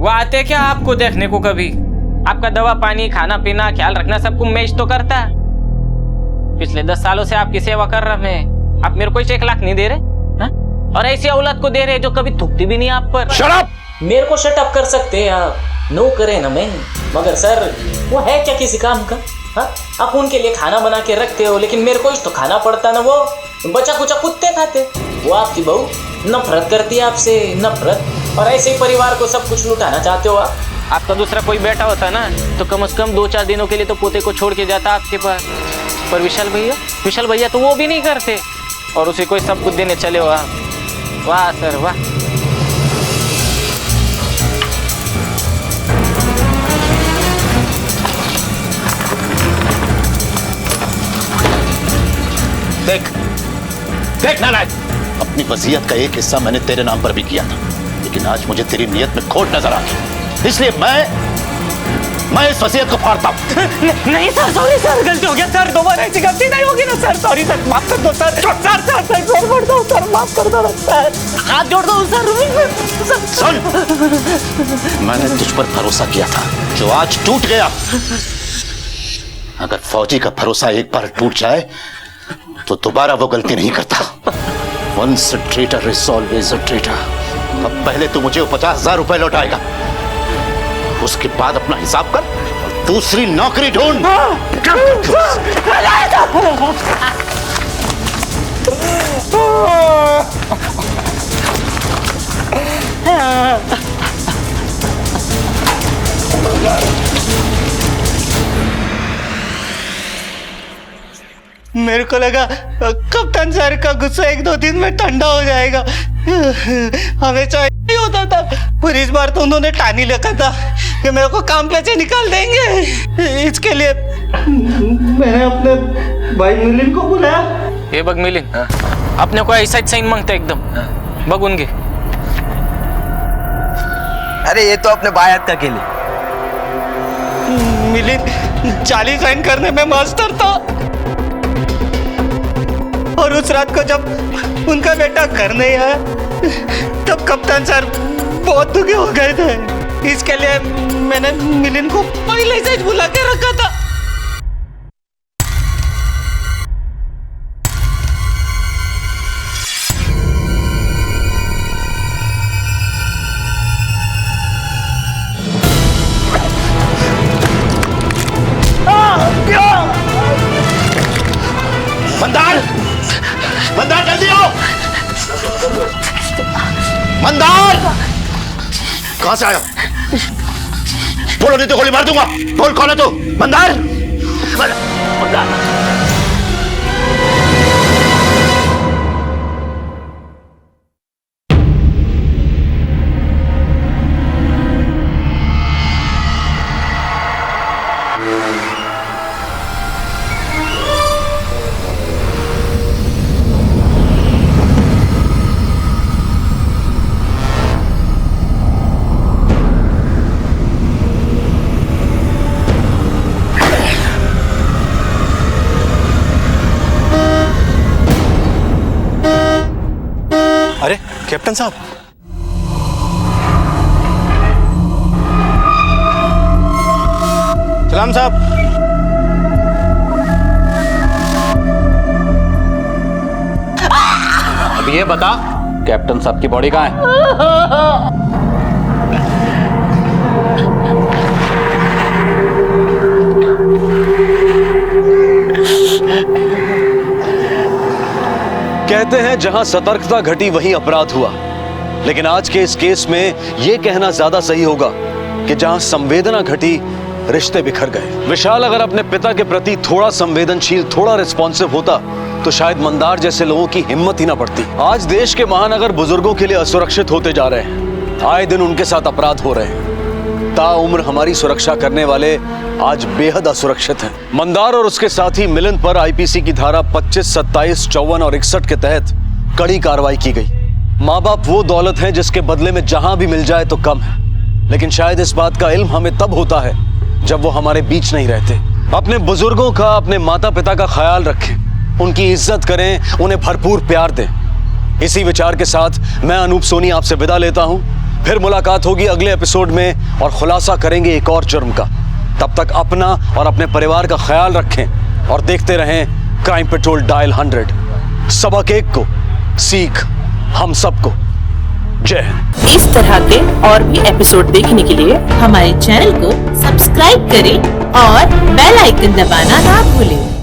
वो आते क्या आपको देखने को कभी? आपका दवा पानी खाना पीना ख्याल रखना सब कुछ मैं तो करता। पिछले 10 सालों से आपकी सेवा कर रहा मैं। आप मेरे को 1 लाख नहीं दे रहे हा? और ऐसी औलाद को दे रहे जो कभी थूकती भी नहीं आप पर। Shut up! मेरे को शट अप कर सकते हैं आप, नो करे ना मैं। मगर सर वो है क्या किसी काम का? हा? आप उनके लिए खाना बना के रखते हो, लेकिन मेरे को तो खाना पड़ता ना। वो बचा कुचा कुत्ते खाते। वो आपकी बहू नफरत करती है आपसे, नफरत। और ऐसे ही परिवार को सब कुछ लुटाना चाहते हो आप। आपका दूसरा कोई बेटा होता ना तो कम से कम 2-4 दिनों के लिए तो पोते को छोड़ के जाता आपके पास। पर विशाल भैया तो वो भी नहीं करते, और उसे कोई सब कुछ देने चले हो आप। वाह सर वाह। देख नालायक, अपनी वसीयत का एक हिस्सा मैंने तेरे नाम पर भी किया था, लेकिन आज मुझे तेरी नीयत में खोट नजर आ गई, इसलिए मैं इस वसीयत को फाड़ता हूं। नहीं सर, सॉरी सर, गलती हो गया सर। दोबारा ऐसी गलती नहीं होगी ना सर। सॉरी सर, माफ कर दो सर। सर माफ कर दो सर, हाथ जोड़ दो सर। सुन, मैंने तुझ पर भरोसा किया था जो आज टूट गया। अगर फौजी का भरोसा एक बार टूट जाए तो दोबारा वो गलती नहीं करता। Once a traitor is always a traitor। अब पहले तू मुझे 50,000 रुपए लौटाएगा, उसके बाद अपना हिसाब कर और दूसरी नौकरी ढूंढ। मेरे को लगा कप्तान सर का गुस्सा 1-2 दिन में ठंडा हो जाएगा। हमेशा नहीं होता था, पर इस बार तो उन्होंने ठानी रखा था कि मेरे को काम पे से निकाल देंगे। इसके लिए मैंने अपने भाई मिलिंद को बुलाया। ये बग मिलिंद, अपने को ऐसा साइन मांगता एकदम बग उनके। अरे ये तो अपने बायत का खेल। मिलिंद 40 साइन करने में मास्टर था, और उस रात को जब उनका बेटा घर नहीं आया तब कप्तान सर बहुत दुखी हो गए थे। इसके लिए मैंने मिलिंद को पहले से बुला के रखा था। मंदार जल्दी आओ। मंदार कहां से आया? बोलो नहीं तो गोली मार दूंगा। बोल कौन है तू? मंदार। मंदार कैप्टन साहब, सलाम साहब। अब ये बता, कैप्टन साहब की बॉडी कहाँ है? कहते हैं जहां सतर्कता घटी वहीं अपराध हुआ, लेकिन आज के इस केस में यह कहना ज्यादा सही होगा कि जहां संवेदना घटी रिश्ते बिखर गए। विशाल अगर अपने पिता के प्रति थोड़ा संवेदनशील, थोड़ा रिस्पॉन्सिव होता तो शायद मंदार जैसे लोगों की हिम्मत ही ना पड़ती। आज देश के महानगर बुजुर्गों के लिए असुरक्षित होते जा रहे हैं। आए दिन उनके साथ अपराध हो रहे हैं। ताउम्र हमारी सुरक्षा करने वाले आज बेहद असुरक्षित हैं। मंदार और उसके साथी मिलन पर आईपीसी की धारा 25, 27, 54 और 61 के तहत कड़ी कार्रवाई की गई। माँ बाप वो दौलत है जिसके बदले में जहां भी मिल जाए तो कम है, लेकिन शायद इस बात का इल्म हमें तब होता है जब वो हमारे बीच नहीं रहते। अपने बुजुर्गों का, अपने माता पिता का ख्याल रखें, उनकी इज्जत करें, उन्हें भरपूर प्यार दें। इसी विचार के साथ मैं अनूप सोनी आपसे विदा लेता हूं। फिर मुलाकात होगी अगले एपिसोड में और खुलासा करेंगे एक और जुर्म का। तब तक अपना और अपने परिवार का ख्याल रखें और देखते रहें क्राइम पेट्रोल डायल 100। सबक एक को सीख हम सबको। जय हिंद। इस तरह के और भी एपिसोड देखने के लिए हमारे चैनल को सब्सक्राइब करें और बेल आइकन दबाना ना भूलें।